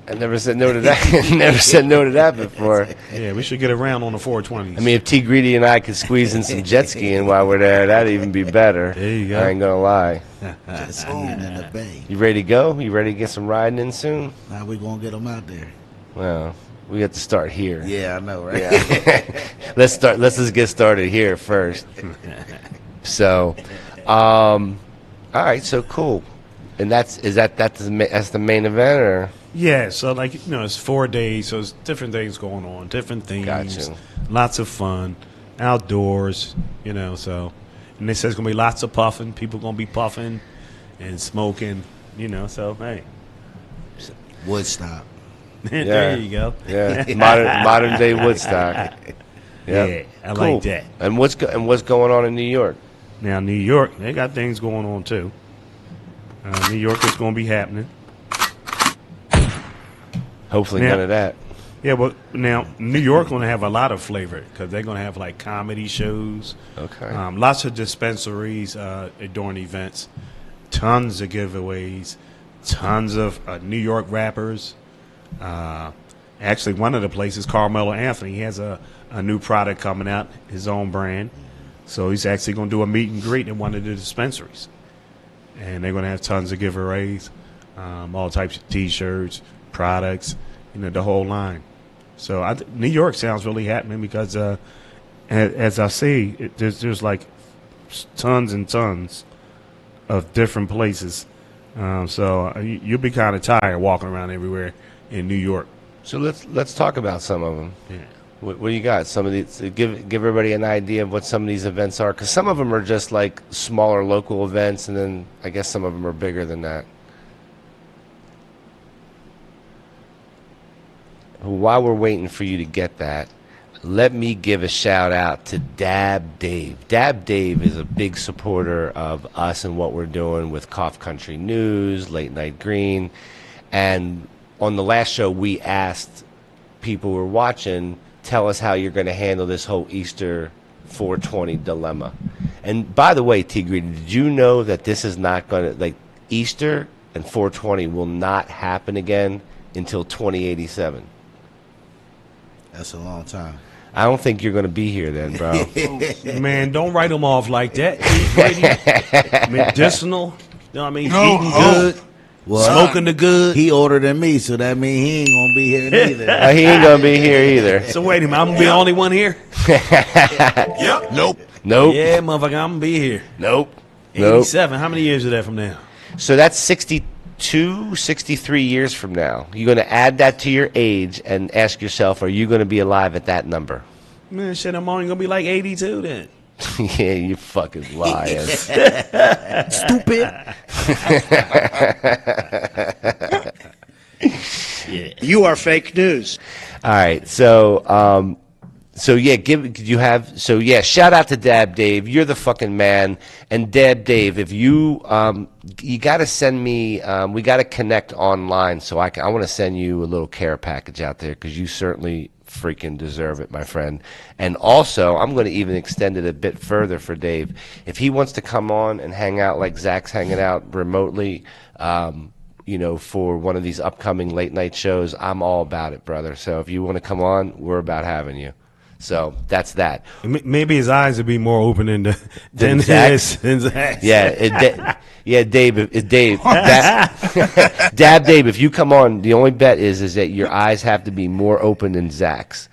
I never said no to that. Never said no to that before. Yeah, we should get around on the 420s. I mean, if T. Greedy and I could squeeze in some jet skiing while we're there, that'd even be better. There you go. I ain't gonna lie. Jet skiing in the bay. You ready to go? You ready to get some riding in soon? Now we gonna get them out there. Well, we have to start here. Yeah, I know, right? Yeah. Let's just get started here first. So, all right. So cool. And that's the main event, or? Yeah, so it's 4 days, so it's different things going on, different themes, Gotcha. Lots of fun, outdoors, so, and they say it's gonna be lots of puffing, people gonna be puffing and smoking, so hey, Woodstock. There you go. Yeah, modern day Woodstock. Yeah, I cool. like that. And what's going on in New York? Now, New York, they got things going on too. New York is going to be happening. Hopefully none of that. Yeah, but now New York going to have a lot of flavor because they're going to have like comedy shows. Okay. Lots of dispensaries during events. Tons of giveaways. Tons of New York rappers. Actually, one of the places, Carmelo Anthony, he has a new product coming out, his own brand. So he's actually going to do a meet and greet in one of the dispensaries. And they're going to have tons of giveaways, all types of T-shirts, products, the whole line. So New York sounds really happening because, as I see, there's like tons and tons of different places. So you'll be kind of tired walking around everywhere in New York. So let's talk about some of them. Yeah. What do you got? Some of these, give everybody an idea of what some of these events are, because some of them are just like smaller local events, and then I guess some of them are bigger than that. While we're waiting for you to get that, let me give a shout out to Dab Dave. Dab Dave is a big supporter of us and what we're doing with Cough Country News, Late Night Green, and on the last show we asked people who were watching, tell us how you're going to handle this whole Easter 420 dilemma. And by the way, T. Greedy, did you know that this is not going to, like, Easter and 420 will not happen again until 2087? That's a long time. I don't think you're going to be here then, bro. Man, don't write them off like that. Medicinal, eating good. Well, smoking the good. He older than me, so that means he ain't gonna be here neither. He ain't gonna be here either. So wait a minute, I'm gonna be the only one here? Yep. Nope. Yeah, motherfucker, I'm gonna be here. Nope. 87. How many years is that from now? So that's 60. 263 years from now, you're going to add that to your age and ask yourself, are you going to be alive at that number? Man, shit, I'm only gonna be like 82 then. Yeah, you fucking lying. Stupid. Yeah. You are fake news. All right, so shout out to Dab Dave. You're the fucking man. And Dab Dave, if you you got to send me, we got to connect online, so I want to send you a little care package out there because you certainly freaking deserve it, my friend. And also, I'm going to even extend it a bit further for Dave. If he wants to come on and hang out like Zach's hanging out remotely, for one of these upcoming late night shows, I'm all about it, brother. So if you want to come on, we're about having you. So that's that. Maybe his eyes would be more open than Zach's. Yeah, Dave. Dab Dave, if you come on, the only bet is that your eyes have to be more open than Zach's.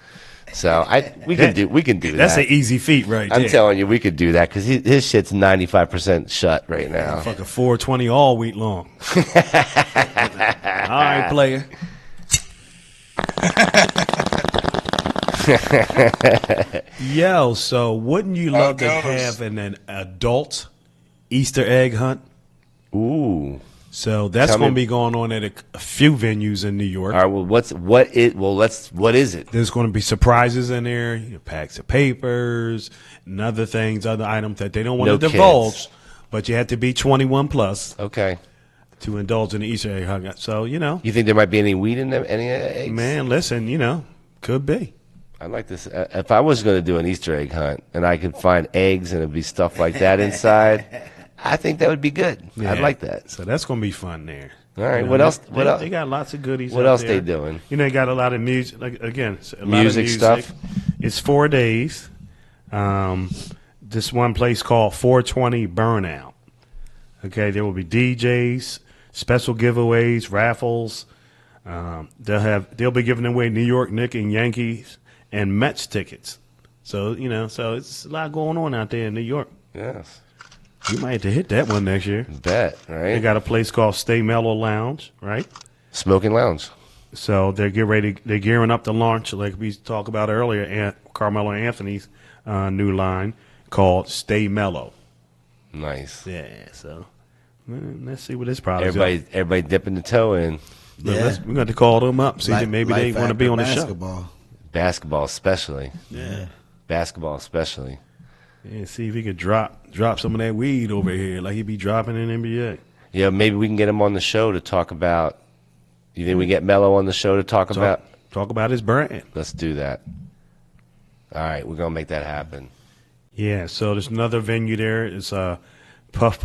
So we can do that. That's an easy feat, right there. I'm telling you, we could do that because his shit's 95% shut right now. Fucking 420 all week long. All right, player. Yo, so wouldn't you love to have an adult Easter egg hunt? Ooh. So that's going to be going on at a few venues in New York. All right. Well, what is it? There's going to be surprises in there, packs of papers, and other things, other items that they don't want to divulge. But you have to be 21 plus. Okay. To indulge in the Easter egg hunt. So you think there might be any weed in them? Any eggs? Man, listen, could be. I'd like this. If I was going to do an Easter egg hunt and I could find eggs and it'd be stuff like that inside, I think that would be good. Yeah. I'd like that. So that's going to be fun there. All right. What else? They got lots of goodies. What else they doing? They got a lot of music. Music stuff. It's 4 days. This one place called 420 Burnout. Okay, there will be DJs, special giveaways, raffles. They'll be giving away New York Knicks and Yankees and Mets tickets. So so it's a lot going on out there in New York. Yes. You might have to hit that one next year. Bet, right? They got a place called Stay Mellow Lounge, right? Smoking lounge. So they're gearing up to launch, like we talked about earlier, Carmelo Anthony's new line called Stay Mellow. Nice. Yeah. So let's see what this product is. Everybody dipping the toe in. Yeah. We're going to call them up. See that maybe they want to be on the show. Basketball especially. Yeah. Basketball especially. Yeah, see if he could drop some of that weed over here like he'd be dropping in NBA. Yeah, maybe we can get him on the show to talk about. You think we get Mello on the show to talk about his brand? Let's do that. All right, we're gonna make that happen. Yeah, so there's another venue there. It's Puff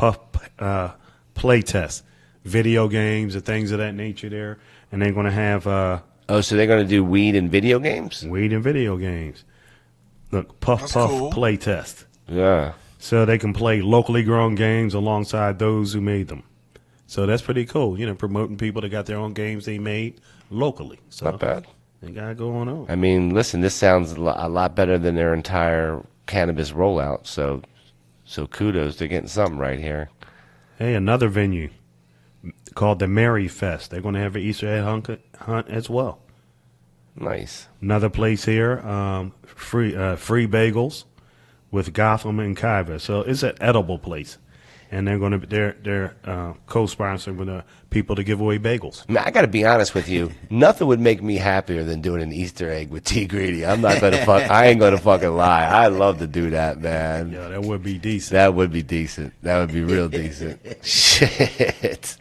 Play Test, video games and things of that nature there, and they're gonna have. So they're gonna do weed and video games. Weed and video games. Look, Puff cool. Play Test. Yeah. So they can play locally grown games alongside those who made them. So that's pretty cool, promoting people that got their own games they made locally. So not bad. They got it going on. I mean, listen, this sounds a lot better than their entire cannabis rollout. So kudos, they're getting something right here. Hey, another venue called the Merry Fest. They're going to have an Easter egg hunt as well. Nice. Another place here, free bagels with Gotham and Kaiva. So it's an edible place, and they're going to they're co-sponsoring with people to give away bagels. I mean, I got to be honest with you. Nothing would make me happier than doing an Easter egg with T Greedy. I'm not gonna I ain't gonna fucking lie. I love to do that, man. Yeah, that would be decent. That would be decent. That would be real decent. Shit.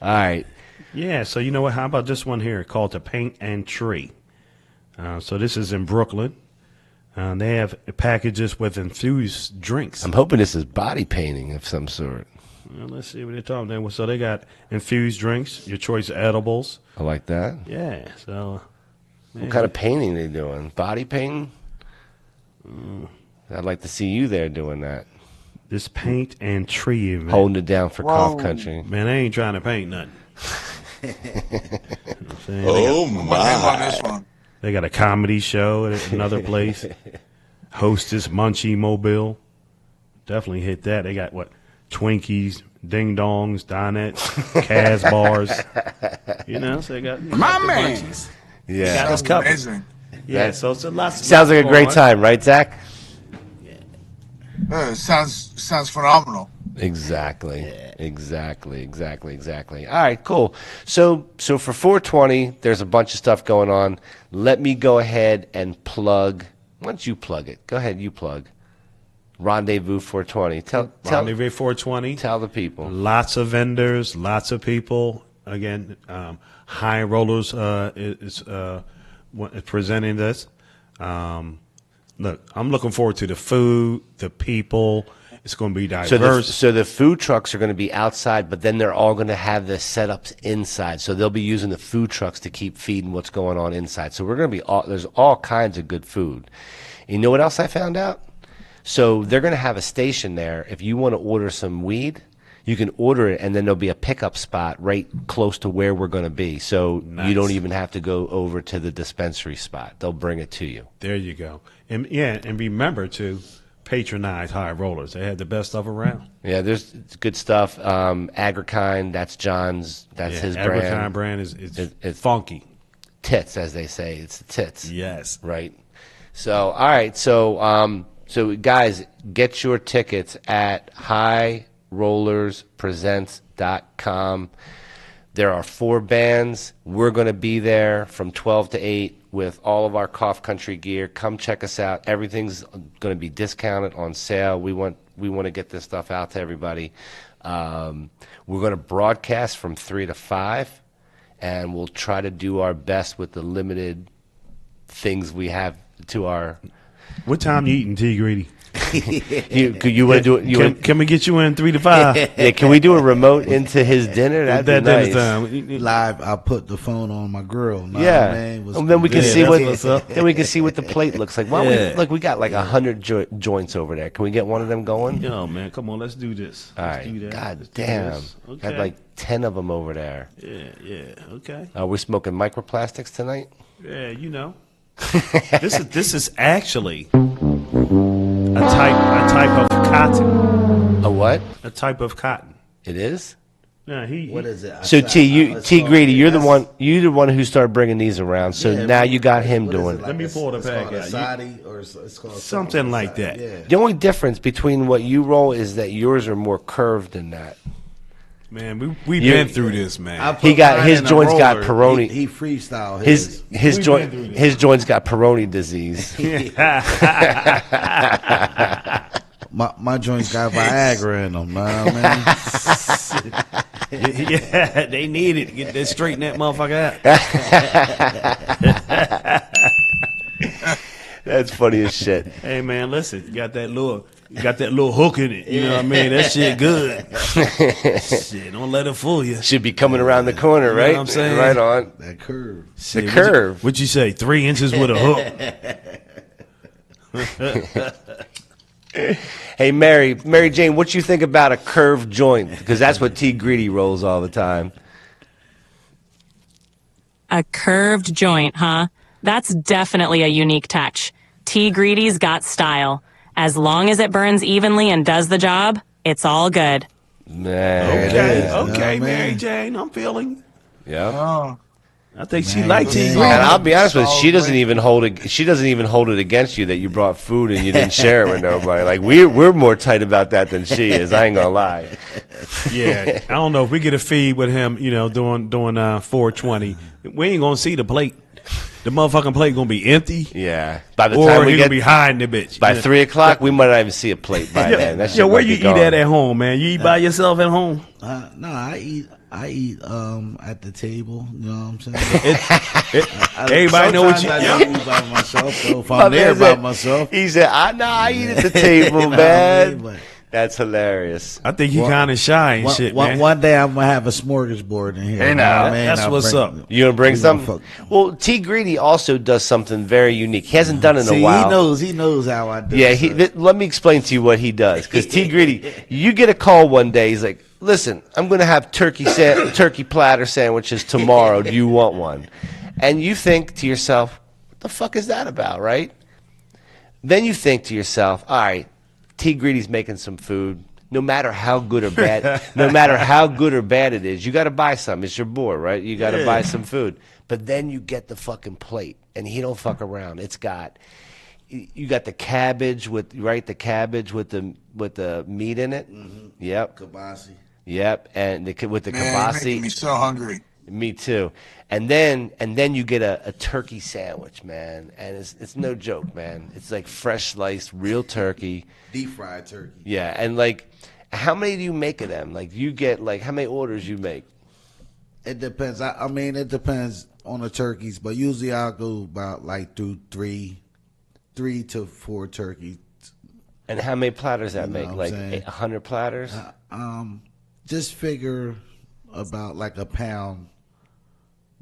All right. Yeah, so you know what? How about this one here called the Paint and Tree? So this is in Brooklyn. They have packages with infused drinks. I'm hoping this is body painting of some sort. Well, let's see what they're talking about. So they got infused drinks, your choice of edibles. I like that. Yeah, so. What kind of painting they doing? Body painting? I'd like to see you there doing that. This Paint and Tree event. Holding it down for Cough Country. Man, I ain't trying to paint nothing. Oh my! They got a comedy show at another place. Hostess Munchie Mobile. Definitely hit that. They got Twinkies, ding dongs, donuts, Kaz bars. You know, so they got My the man. munchies. Yeah. They got us That's covered. amazing. Yeah, so it's a lot. Sounds like a great time, right, Zach? Sounds phenomenal. Exactly. Exactly. All right, cool. So for 420, there's a bunch of stuff going on. Let me go ahead and plug. Why don't you plug it? Go ahead, you plug. Rendezvous 420. Tell Rendezvous 420. Tell the people. Lots of vendors, lots of people. Again, High Rollers is presenting this. Look, I'm looking forward to the food, the people. It's going to be diverse. So the food trucks are going to be outside, but then they're all going to have the setups inside. So they'll be using the food trucks to keep feeding what's going on inside. So we're going to be there's all kinds of good food. You know what else I found out? So they're going to have a station there. If you want to order some weed, you can order it, and then there'll be a pickup spot right close to where we're going to be. So you don't even have to go over to the dispensary spot. They'll bring it to you. There you go. And remember to patronize High Rollers. They have the best stuff around. Yeah, there's good stuff. Agrikind, that's John's. That's his brand. Agrikind brand is funky. Tits, as they say. It's the tits. Yes. Right. So, all right. So guys, get your tickets at highrollerspresents.com. There are 4 bands. We're going to be there from 12 to 8 with all of our Cough Country gear. Come check us out. Everything's going to be discounted, on sale. We want to get this stuff out to everybody. We're going to broadcast from 3 to 5, and we'll try to do our best with the limited things we have to our... What time you eating, T. Greedy? you want to do it? Can we get you in 3 to 5? Yeah, can we do a remote into his dinner? That'd be nice. Live, I put the phone on my grill. Yeah, and then we can see what's up. Then we can see what the plate looks like. Why we got like 100 joints over there. Can we get one of them going? Yo, man, come on, let's do this. All Let's right. do that. God Let's do damn, this. Okay. got like 10 of them over there. Yeah, okay. We're smoking microplastics tonight. Yeah, you know. This is actually a type of cotton. A what? A type of cotton. It is? Yeah, What is it? So T Greedy, you're the one who started bringing these around. So now you got him doing it. Let me pull the pack out. It's called Something like that. Yeah. The only difference between what you roll is that yours are more curved than that. Man, we've been through this, man. He got his joints got Peroni. He freestyled his joints got Peroni disease. My joints got Viagra in them, man. Yeah, they need it to get that straighten that motherfucker out. That's funny as shit. Hey man, listen, you got that little hook in it. You know what I mean? That shit good. Shit, don't let it fool you. Should be coming around the corner, You know right? what I'm saying? Right on. That curve. Shit, The curve. What'd you say? 3 inches with a hook. Hey, Mary Jane, what you think about a curved joint? Because that's what T Greedy rolls all the time. A curved joint, huh? That's definitely a unique touch. T Greedy's got style. As long as it burns evenly and does the job, it's all good. Okay, Mary Jane, I'm feeling. Yeah. I think she likes T Greedy. And I'll be honest with you, she doesn't even hold it against you that you brought food and you didn't share it with nobody. Like we're more tight about that than she is. I ain't gonna lie. Yeah, I don't know if we get a feed with him, doing 420. We ain't gonna see the plate. The motherfucking plate gonna be empty. Yeah. By the time we gonna get be hiding the bitch. by 3 o'clock, we might not even see a plate by then. That shit where might you be eat gone. at home, man? You eat by yourself at home? No, I eat at the table. You know what I'm saying? Everybody know what you. I don't eat by myself. So if I'm there by myself, He said, I eat at the table, You know man. what I mean? That's hilarious. I think he kind of shy and shit, man. One day I'm gonna have a smorgasbord in here. Hey, you know now, what I mean? that's I'll what's bring- up. You gonna bring You something? motherfucker. Well, T Greedy also does something very unique. He hasn't done it in See, a while. he knows how I do. Yeah, it. let me explain to you what he does. Because T Greedy, you get a call one day. He's like, "Listen, I'm going to have turkey platter sandwiches tomorrow. Do you want one?" And you think to yourself, "What the fuck is that about?" Right? Then you think to yourself, "All right, T Greedy's making some food. no matter how good or bad, no matter how good or bad it is, you got to buy some. It's your boy, right? You got to buy some food. But then you get the fucking plate, and he don't fuck around. It's got, you got the cabbage with the cabbage with the meat in it. Yep. Kibasi. Yep, and with the Man, kibasi. you're making me so hungry. Me too. And then you get a turkey sandwich, man, and it's no joke, man. It's like fresh sliced real turkey, Deep fried turkey. yeah. And like, how many do you make of them? Like, you get like how many orders you make? It depends. I mean, it depends on the turkeys, but usually I'll go about like through three to four turkeys. And how many platters that You know make? what Like I'm saying? 100 platters? Just figure about like a pound,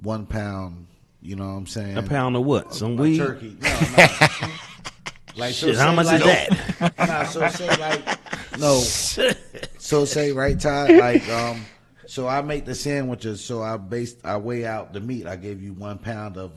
1 pound. You know what I'm saying? A pound of what? Some A weed? turkey. No. Like, Shit, so how say much like, is that? Nah, so say like no. So say right, Todd. Like so I make the sandwiches. So I weigh out the meat. I gave you 1 pound of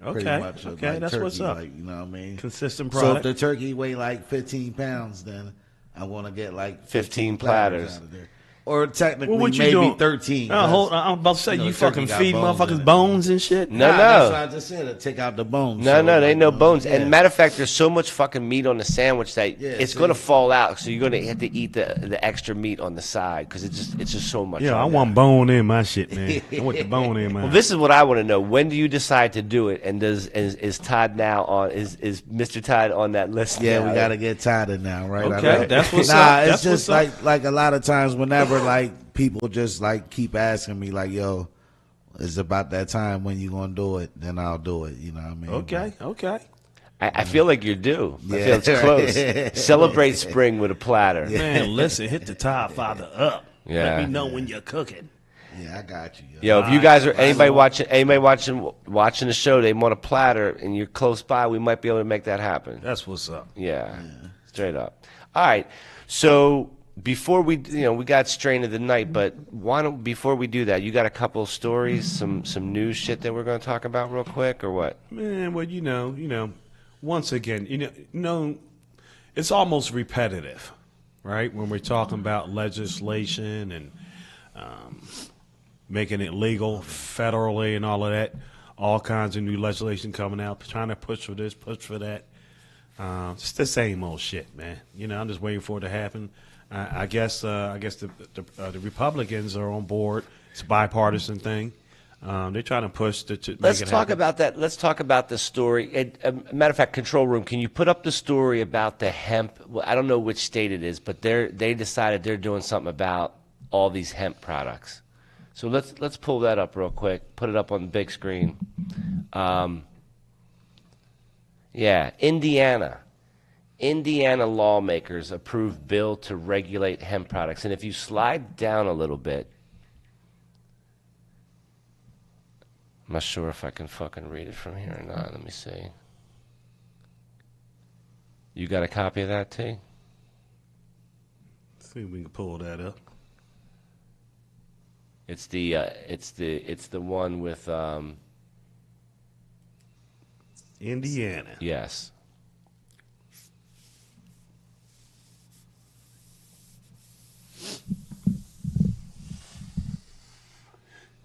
pretty Okay, much of, okay, like, that's turkey, what's up. Like, you know what I mean? Consistent So if product. the turkey weigh like 15 pounds, then I want to get like 15 platters. out of there. Or technically Well, what you maybe doing? 13. Oh, hold on. I'm about to say, You know, you turkey fucking got feed bones in motherfuckers it. bones and shit? No, Nah, no. That's what I just said. To take out the bones. No, So, no, there ain't no like, bones. yeah. And matter of fact, there's so much fucking meat on the sandwich that Yeah, it's see? gonna fall out. So you're gonna have to eat the extra meat on the side because it's just so much. Yeah, I on want bone in my shit, man. I want the bone in my. Well, this is what I want to know. When do you decide to do it? And is Todd now on? Is Mr. Todd on that list? Yeah, now? we got to get tired now, right? Okay, that's what's nah, up. it's That's just what's like a lot of times whenever like people just like keep asking me like, yo, it's about that time when you gonna do it, then I'll do it. You know what I mean? Okay. I feel like you're due. I Yeah. feel it's close. Celebrate spring with a platter. Man, listen, hit the Tide Father up. Yeah. Let me know when you're cooking. Yeah, I got you. Yo, if you guys are anybody watching the show, they want a platter, and you're close by, we might be able to make that happen. That's what's up. Yeah, straight up. All right, so before we got strain of the night, but why don't before we do that, you got a couple of stories, some news shit that we're going to talk about real quick, or what? Man, well, you know, once again, you know, it's almost repetitive, right? When we're talking about legislation and making it legal federally and all of that, all kinds of new legislation coming out, trying to push for this, push for that. Just the same old shit, man. You know, I'm just waiting for it to happen. I guess the Republicans are on board. It's a bipartisan thing. They're trying to push to make Let's it talk happen. about that. Let's talk about the story. Matter of fact, Control Room, can you put up the story about the hemp? Well, I don't know which state it is, but they decided they're doing something about all these hemp products. So let's pull that up real quick. Put it up on the big screen. Yeah, Indiana lawmakers approved bill to regulate hemp products. And if you slide down a little bit, I'm not sure if I can fucking read it from here or not. Let me see. You got a copy of that, T? See if we can pull that up. It's the one with Indiana. Yes.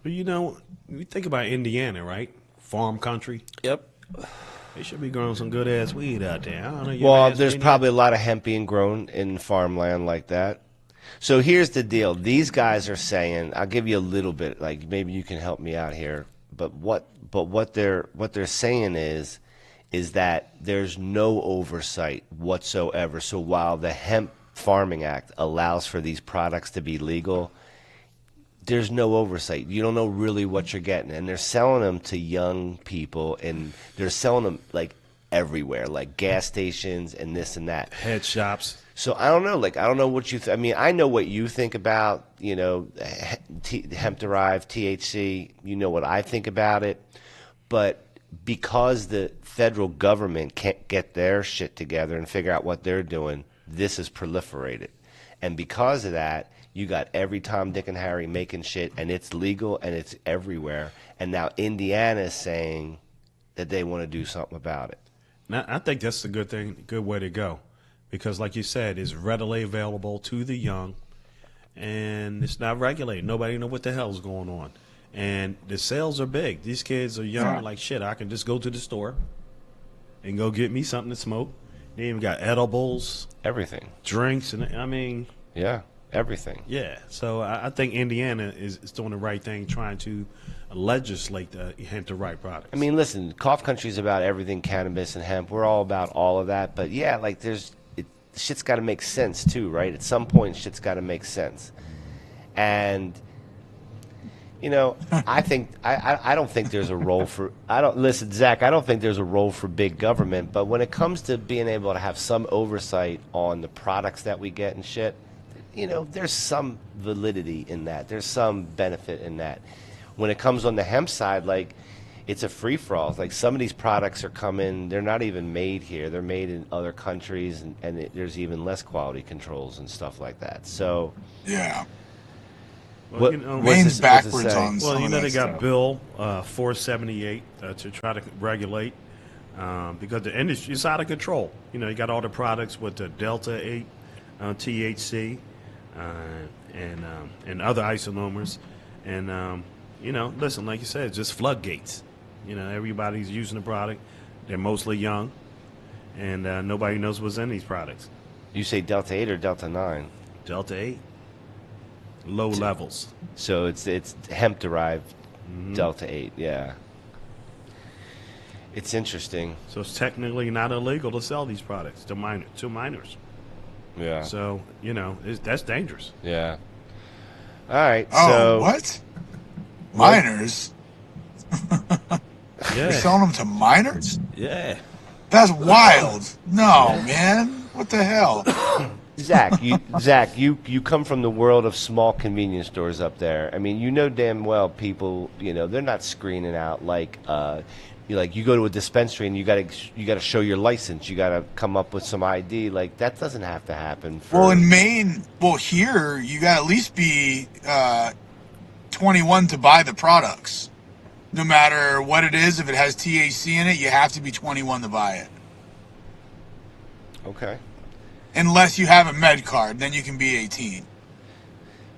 But you know, you think about Indiana, right? Farm country. Yep. They should be growing some good ass weed out there. I don't know. You Well, ever asked there's Indiana? probably a lot of hemp being grown in farmland like that. So here's the deal. These guys are saying, I'll give you a little bit, like maybe you can help me out here. But what they're saying is that there's no oversight whatsoever. So while the Hemp Farming Act allows for these products to be legal, there's no oversight. You don't know really what you're getting. And they're selling them to young people, and they're selling them like everywhere, like gas stations and this and that. Head shops. So I don't know. Like, I don't know what you I mean, I know what you think about, you know, hemp-derived THC. You know what I think about it. But because the federal government can't get their shit together and figure out what they're doing, this is proliferated. And because of that, you got every Tom, Dick, and Harry making shit, and it's legal, and it's everywhere. And now Indiana is saying that they want to do something about it. Now, I think that's a good thing, good way to go. because, like you said, it's readily available to the young, and it's not regulated. Nobody know what the hell's going on, and the sales are big. These kids are young, like shit. I can just go to the store and go get me something to smoke. They even got edibles, everything, drinks, and I mean, yeah, everything. Yeah, so I think Indiana is doing the right thing, trying to legislate the hemp to right products. I mean, listen, Cough Country is about everything cannabis and hemp. We're all about all of that. But yeah, like shit's got to make sense too, right? At some point, shit's got to make sense. And you know, I don't think there's a role for. Listen, Zach. I don't think there's a role for big government. But when it comes to being able to have some oversight on the products that we get and shit, you know, there's some validity in that. There's some benefit in that. When it comes on the hemp side, like, it's a free-for-all. Like, some of these products are coming, they're not even made here. They're made in other countries, and there's even less quality controls and stuff like that. So, yeah. Well, you know, Maine's backwards on some well, you know, of they that got stuff. Bill 478 to try to regulate because the industry is out of control. You know, you got all the products with the Delta 8 THC and other isonomers, and you know, listen, like you said, it's just floodgates. You know, everybody's using the product. They're mostly young, and nobody knows what's in these products. you say Delta 8 or Delta 9? Delta 8, low levels. So it's hemp-derived Delta 8, yeah. It's interesting. So it's technically not illegal to sell these products to minors. Yeah. So, you know, that's dangerous. Yeah. All right. Oh, so what? Minors? Yeah. You're selling them to minors? Yeah. That's wild. No, man. What the hell? Zach, you come from the world of small convenience stores up there. I mean, you know damn well people, you know, they're not screening out like you go to a dispensary and you gotta show your license. You gotta come up with some ID. Like, that doesn't have to happen. Well, in Maine, here, you got to at least be 21 to buy the products. No matter what it is, if it has THC in it, you have to be 21 to buy it. Okay. Unless you have a med card, then you can be 18.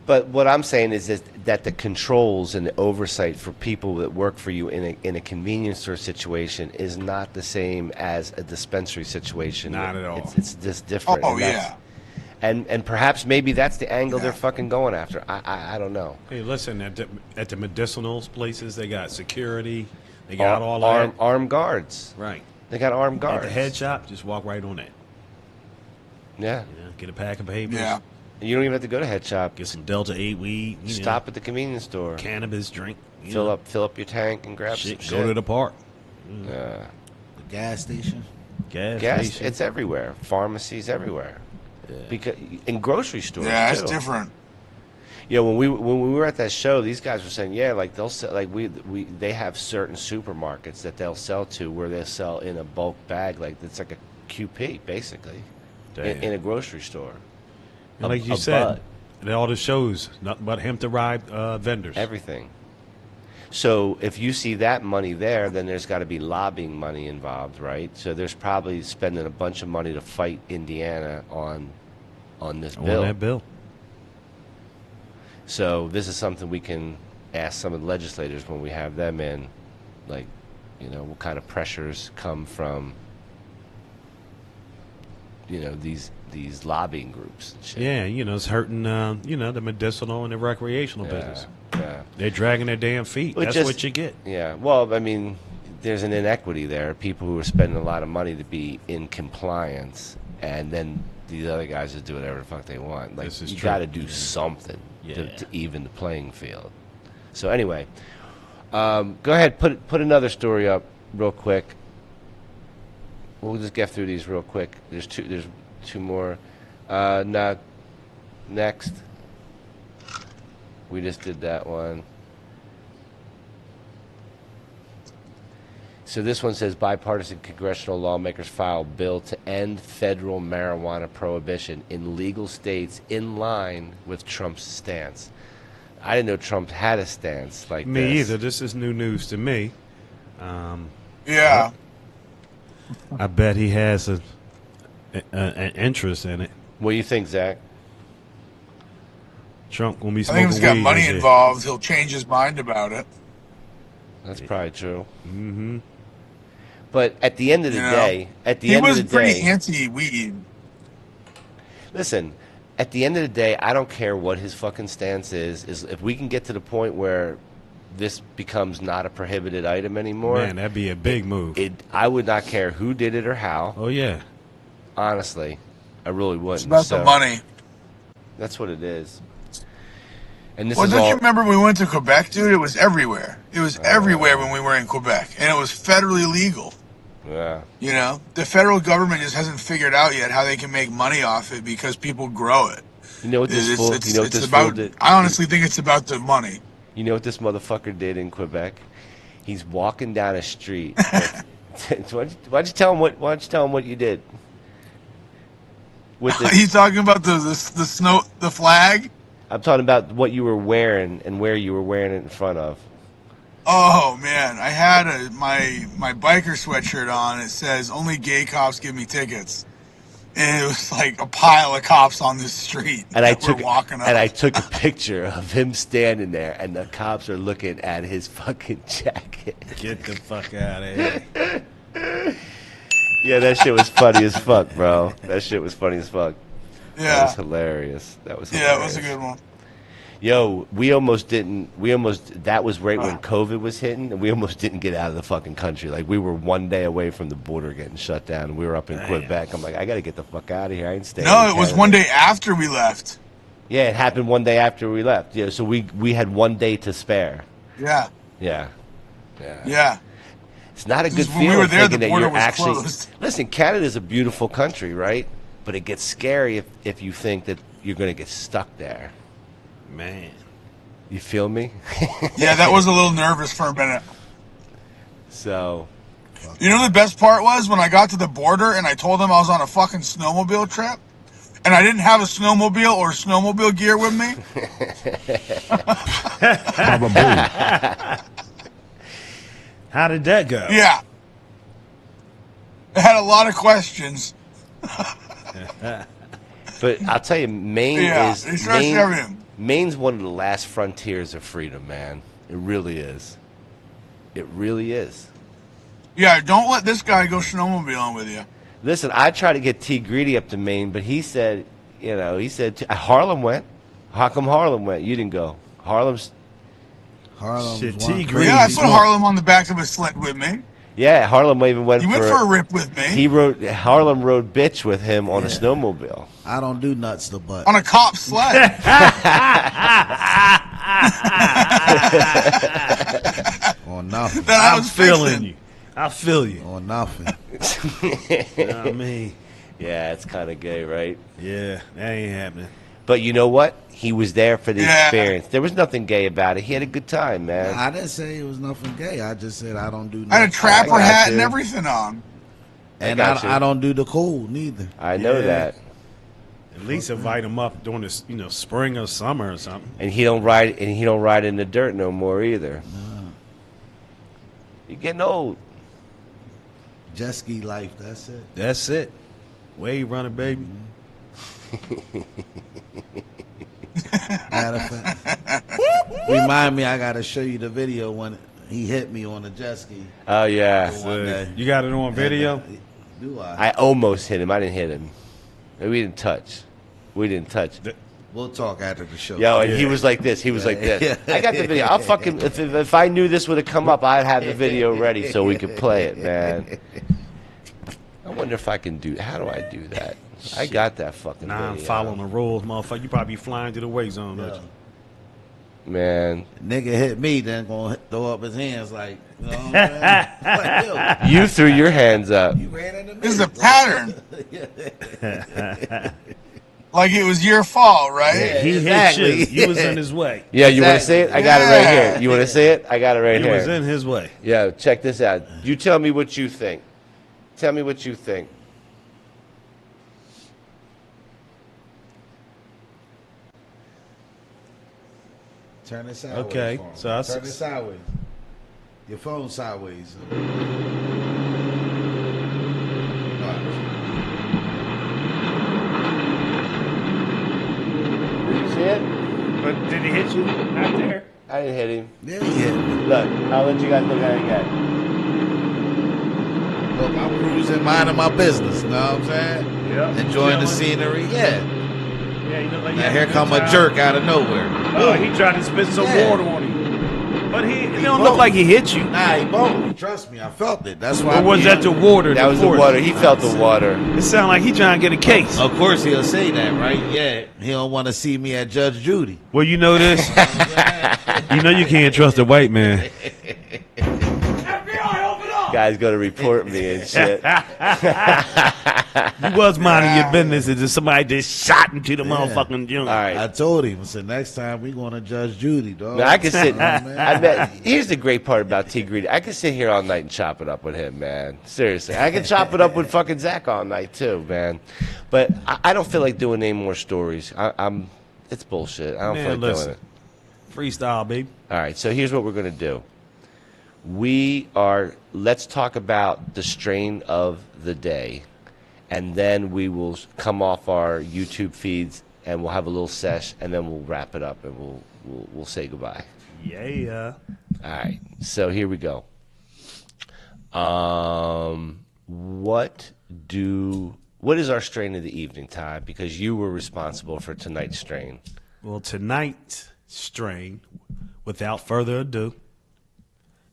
But what I'm saying is that the controls and the oversight for people that work for you in a convenience store situation is not the same as a dispensary situation. Not at all. It's just different. Oh, and that's- And perhaps maybe that's the angle they're fucking going after. I don't know. Hey, listen, at the medicinal places, they got security. They got all that. Armed guards. Right. They got armed guards. At the head shop, just walk right on that. Yeah. You know, get a pack of papers. Yeah. You don't even have to go to head shop. Get some Delta 8 weed. You Stop at the convenience store. Cannabis drink. Fill up your tank and grab some Go shit. to the park. Yeah. The gas station. Gas station. It's everywhere. Pharmacies everywhere. Yeah. Because in grocery stores. Yeah, it's too. different. You know, when we were at that show, these guys were saying, yeah, like they'll sell, like they have certain supermarkets that they'll sell to where they sell in a bulk bag, like it's like a QP basically, in a grocery store. And like you said, all the shows, nothing but hemp-derived vendors. Everything. So if you see that money there, then there's got to be lobbying money involved, right? So there's probably spending a bunch of money to fight Indiana on this bill. On that bill. So this is something we can ask some of the legislators when we have them in, like, you know, what kind of pressures come from, you know, these lobbying groups and shit. Yeah, you know, it's hurting, you know, the medicinal and the recreational business. Yeah. They're dragging their damn feet. But That's just- what you get. Yeah. Well, I mean, there's an inequity there. People who are spending a lot of money to be in compliance, and then these other guys just do whatever the fuck they want. Like, This is you true. got to do something to even the playing field. So anyway, go ahead, put another story up real quick. We'll just get through these real quick. There's two more. Now, next. We just did that one. So this one says bipartisan congressional lawmakers file bill to end federal marijuana prohibition in legal states in line with Trump's stance. I didn't know Trump had a stance like Me this. either. This is new news to me. Yeah. I bet he has an interest in it. What do you think, Zach? Trump gonna be I smoking think if he's got weed money this year. involved, he'll change his mind about it. That's probably true. Mm-hmm. But at the end of the You know, day, he was pretty anti-weed. Listen, at the end of the day, I don't care what his fucking stance is if we can get to the point where this becomes not a prohibited item anymore. Man, that'd be a big move. I would not care who did it or how. Oh yeah. Honestly, I really wouldn't. It's about the money. That's what it is. And this Well, is don't all. you remember we went to Quebec, dude? It was everywhere. It was everywhere when we were in Quebec, and it was federally legal. Yeah. You know, the federal government just hasn't figured out yet how they can make money off it because people grow it. You know what this fool? You know what this about, fool did? I honestly think it's about the money. You know what this motherfucker did in Quebec? He's walking down a street. Why don't you tell him what? Why don't you tell him what you did? With Are you talking about the flag? I'm talking about what you were wearing and where you were wearing it in front of. Oh man, I had my biker sweatshirt on. It says "Only gay cops give me tickets," and it was like a pile of cops on this street. And I that were took walking up. and I took a picture of him standing there, and the cops are looking at his fucking jacket. Get the fuck out of here. Yeah, that shit was funny as fuck, bro. That shit was funny as fuck. Yeah. That was hilarious. That was hilarious. Yeah, it was a good one. Yo, that was right when COVID was hitting, and we almost didn't get out of the fucking country. Like, we were one day away from the border getting shut down, and we were up in Quebec. I'm like, I got to get the fuck out of here. I ain't staying. No, in it was Canada. one day after we left. Yeah, it happened one day after we left. Yeah, so we had 1 day to spare. Yeah. Yeah. Yeah. It's not a good When we feeling were there, thinking the that border you're was actually. closed. Listen, Canada's a beautiful country, right? But it gets scary if you think that you're going to get stuck there. Man. You feel me? Yeah, that was a little nervous for a minute. So. You know the best part was when I got to the border and I told them I was on a fucking snowmobile trip, and I didn't have a snowmobile or snowmobile gear with me. How did that go? Yeah. I had a lot of questions. But I'll tell you, Maine Yeah, is they stressed everything. Maine's one of the last frontiers of freedom, man. It really is. It really is. Yeah, don't let this guy go snowmobiling with you. Listen, I tried to get T Greedy up to Maine, but he said Harlem went. How come Harlem went? You didn't go. Harlem's. Shit, Yeah, I put Harlem on the back of a sled with me. Yeah, Harlem even went. You went for a rip with me. Harlem rode bitch with him on a snowmobile. I don't do nuts to butt. On a cop sled. Or nothing. That I I'm was feeling fixing. you. I feel you. Or nothing. You know what I mean? Yeah, it's kind of gay, right? Yeah, that ain't happening. But you know what? He was there for the Yeah. experience. There was nothing gay about it. He had a good time, man. I didn't say it was nothing gay. I just said I don't do I had a nuts. trapper I got hat you. and everything on. And got you. I don't do the cool neither. I know Yeah. that. At least invite him up during this, spring or summer or something. And he don't ride in the dirt no more either. You're getting old. Jet ski life, that's it. That's it. Wave running, baby. Matter of fact. Remind me, I gotta show you the video when he hit me on the jet ski. Oh yeah. One day. You got it on video? Do I? I almost hit him. I didn't hit him. We didn't touch. We didn't touch. We'll talk after the show. Yo, and he was like this. He was like this. I got the video. I'll fucking if I knew this would have come up, I'd have the video ready so we could play it, man. I wonder if I can do. How do I do that? I got that fucking Nah, I'm video. following the rules, motherfucker. You probably be flying to the wake zone, don't you? Man, Nigga hit me, then gonna throw up his hands like, you know what I'm saying? Like, you threw your hands up. you ran into me. This is a pattern. Like it was your fault, right? Yeah, He exactly. hit you. You was in his way. Yeah, you want to see it? I got it right Yeah. here. You want to see it? I got it right He here. was in his way. Yeah, check this out. You tell me what you think. Tell me what you think. Turn it sideways. Okay, for me. so I turn s- it sideways. Your phone sideways. But did he hit you out there? I didn't hit him. Yeah, he hit me. Look, I'll let you guys look at it again. Look, I'm cruising, minding my business. You know what I'm saying? Yeah. Enjoying the scenery. Yeah. Yeah, you look like Now here come a jerk out of nowhere. Oh, he tried to spit some Yeah. water on you. But it don't look like he hit you. Nah, he bumped me. Trust me, I felt it. That's why. Or was that the water? That was the force? water. He felt the water. It sounded like he trying to get a case. Of course he'll say that, right? Yeah. He don't want to see me at Judge Judy. Well, you know this. You know you can't trust a white man. Guy's gonna report me and shit. You was minding your business, and just somebody just shot into the motherfucking joint. All right. I told him. I said, next time we going to Judge Judy, dog. Now, I can sit. man. I bet, here's the great part about T Greedy. I can sit here all night and chop it up with him, man. Seriously, I can chop it up with fucking Zach all night too, man. But I don't feel like doing any more stories. It's bullshit. I don't feel like doing it. Freestyle, baby. All right. So here's what we're gonna do. Let's talk about the strain of the day, and then we will come off our YouTube feeds and we'll have a little sesh, and then we'll wrap it up and we'll say goodbye. Yeah. All right. So here we go. What is our strain of the evening, Todd? Because you were responsible for tonight's strain. Well, tonight's strain, without further ado,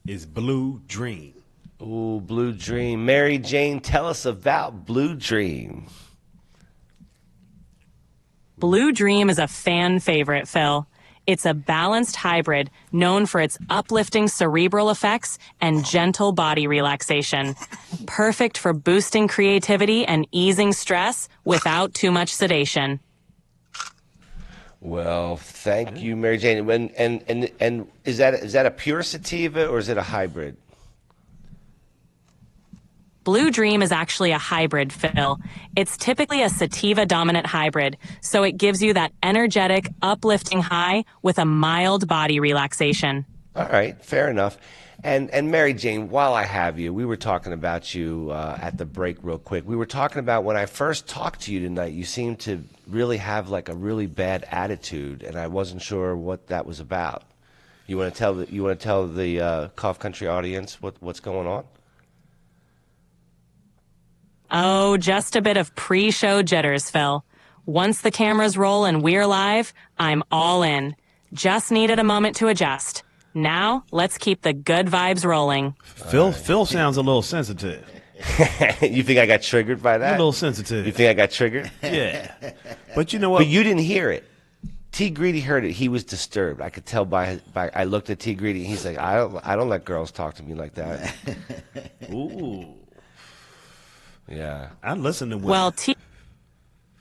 is Blue Dream. Ooh, Blue Dream. Mary Jane, tell us about Blue Dream. Blue Dream is a fan favorite, Phil. It's a balanced hybrid known for its uplifting cerebral effects and gentle body relaxation. Perfect for boosting creativity and easing stress without too much sedation. Well, thank you, Mary Jane. And is that a pure sativa or is it a hybrid? Blue Dream is actually a hybrid, Phil. It's typically a sativa-dominant hybrid, so it gives you that energetic, uplifting high with a mild body relaxation. All right, fair enough. And Mary Jane, while I have you, we were talking about you at the break real quick. We were talking about when I first talked to you tonight, you seemed to really have like a really bad attitude, and I wasn't sure what that was about. You want to tell the Cough Country audience what's going on? Oh, just a bit of pre-show jitters, Phil. Once the cameras roll and we're live, I'm all in. Just needed a moment to adjust. Now, let's keep the good vibes rolling. Phil sounds a little sensitive. You think I got triggered by that? A little sensitive. You think I got triggered? Yeah. But you know what? But you didn't hear it. T Greedy heard it. He was disturbed. I could tell by I looked at T Greedy. He's like, I don't let girls talk to me like that. Ooh. Yeah. I listen to women. Well,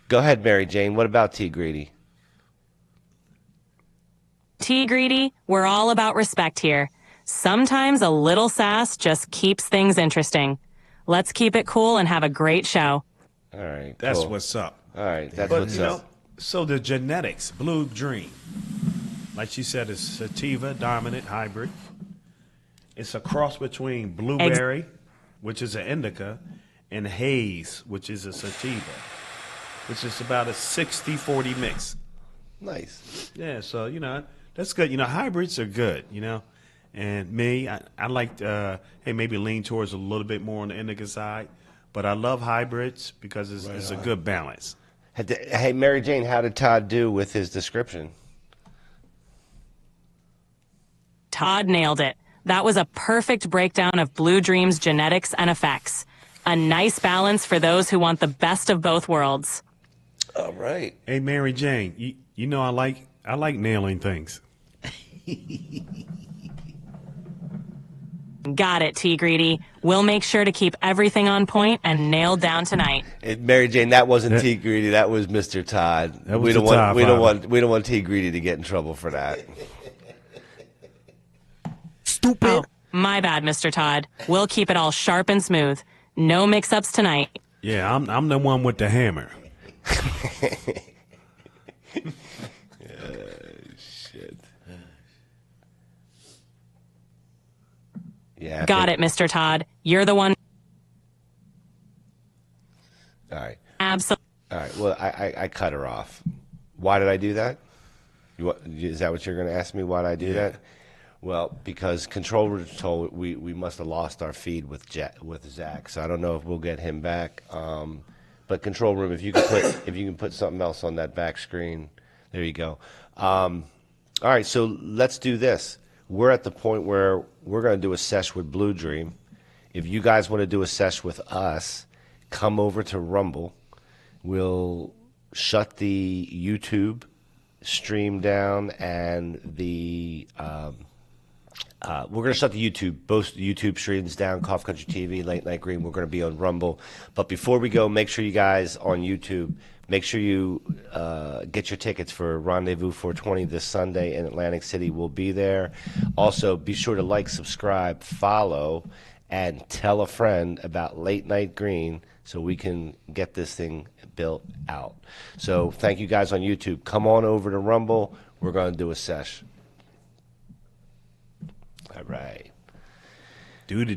Go ahead, Mary Jane. What about T Greedy? T Greedy, we're all about respect here. Sometimes a little sass just keeps things interesting. Let's keep it cool and have a great show. All right. That's cool. what's up. All right. That's But, what's you up. know, so the genetics, Blue Dream, like she said, is sativa dominant hybrid. It's a cross between blueberry, which is an indica, and haze, which is a sativa, which is about a 60-40 mix. Nice. Yeah, so, you know, that's good. You know, hybrids are good, you know. And me, I like, maybe lean towards a little bit more on the indica side. But I love hybrids because it's a good balance. Hey, Mary Jane, how did Todd do with his description? Todd nailed it. That was a perfect breakdown of Blue Dream's genetics and effects. A nice balance for those who want the best of both worlds. All right. Hey, Mary Jane, you know I like nailing things. Got it, T Greedy. We'll make sure to keep everything on point and nailed down tonight. Mary Jane, that wasn't T Greedy. That was Mr. Todd. That was we the Todd father. don't want T Greedy to get in trouble for that. Stupid. Oh, my bad, Mr. Todd. We'll keep it all sharp and smooth. No mix-ups tonight. Yeah, I'm the one with the hammer. Shit. Yeah. Got it, Mr. Todd. You're the one. All right. Absolutely. All right. Well, I cut her off. Why did I do that? Is that what you're going to ask me? Why'd I do that? Well, because Control Room told we must have lost our feed with Zach, so I don't know if we'll get him back. But Control Room, if you can put something else on that back screen, there you go. All right, so let's do this. We're at the point where we're going to do a sesh with Blue Dream. If you guys want to do a sesh with us, come over to Rumble. We'll shut the YouTube stream down and the we're going to shut the both YouTube streams down, Cough Country TV, Late Night Green. We're going to be on Rumble. But before we go, make sure you guys on YouTube, make sure you get your tickets for Rendezvous 420 this Sunday in Atlantic City. We'll be there. Also, be sure to like, subscribe, follow, and tell a friend about Late Night Green so we can get this thing built out. So thank you guys on YouTube. Come on over to Rumble. We're going to do a sesh. All right. Dude.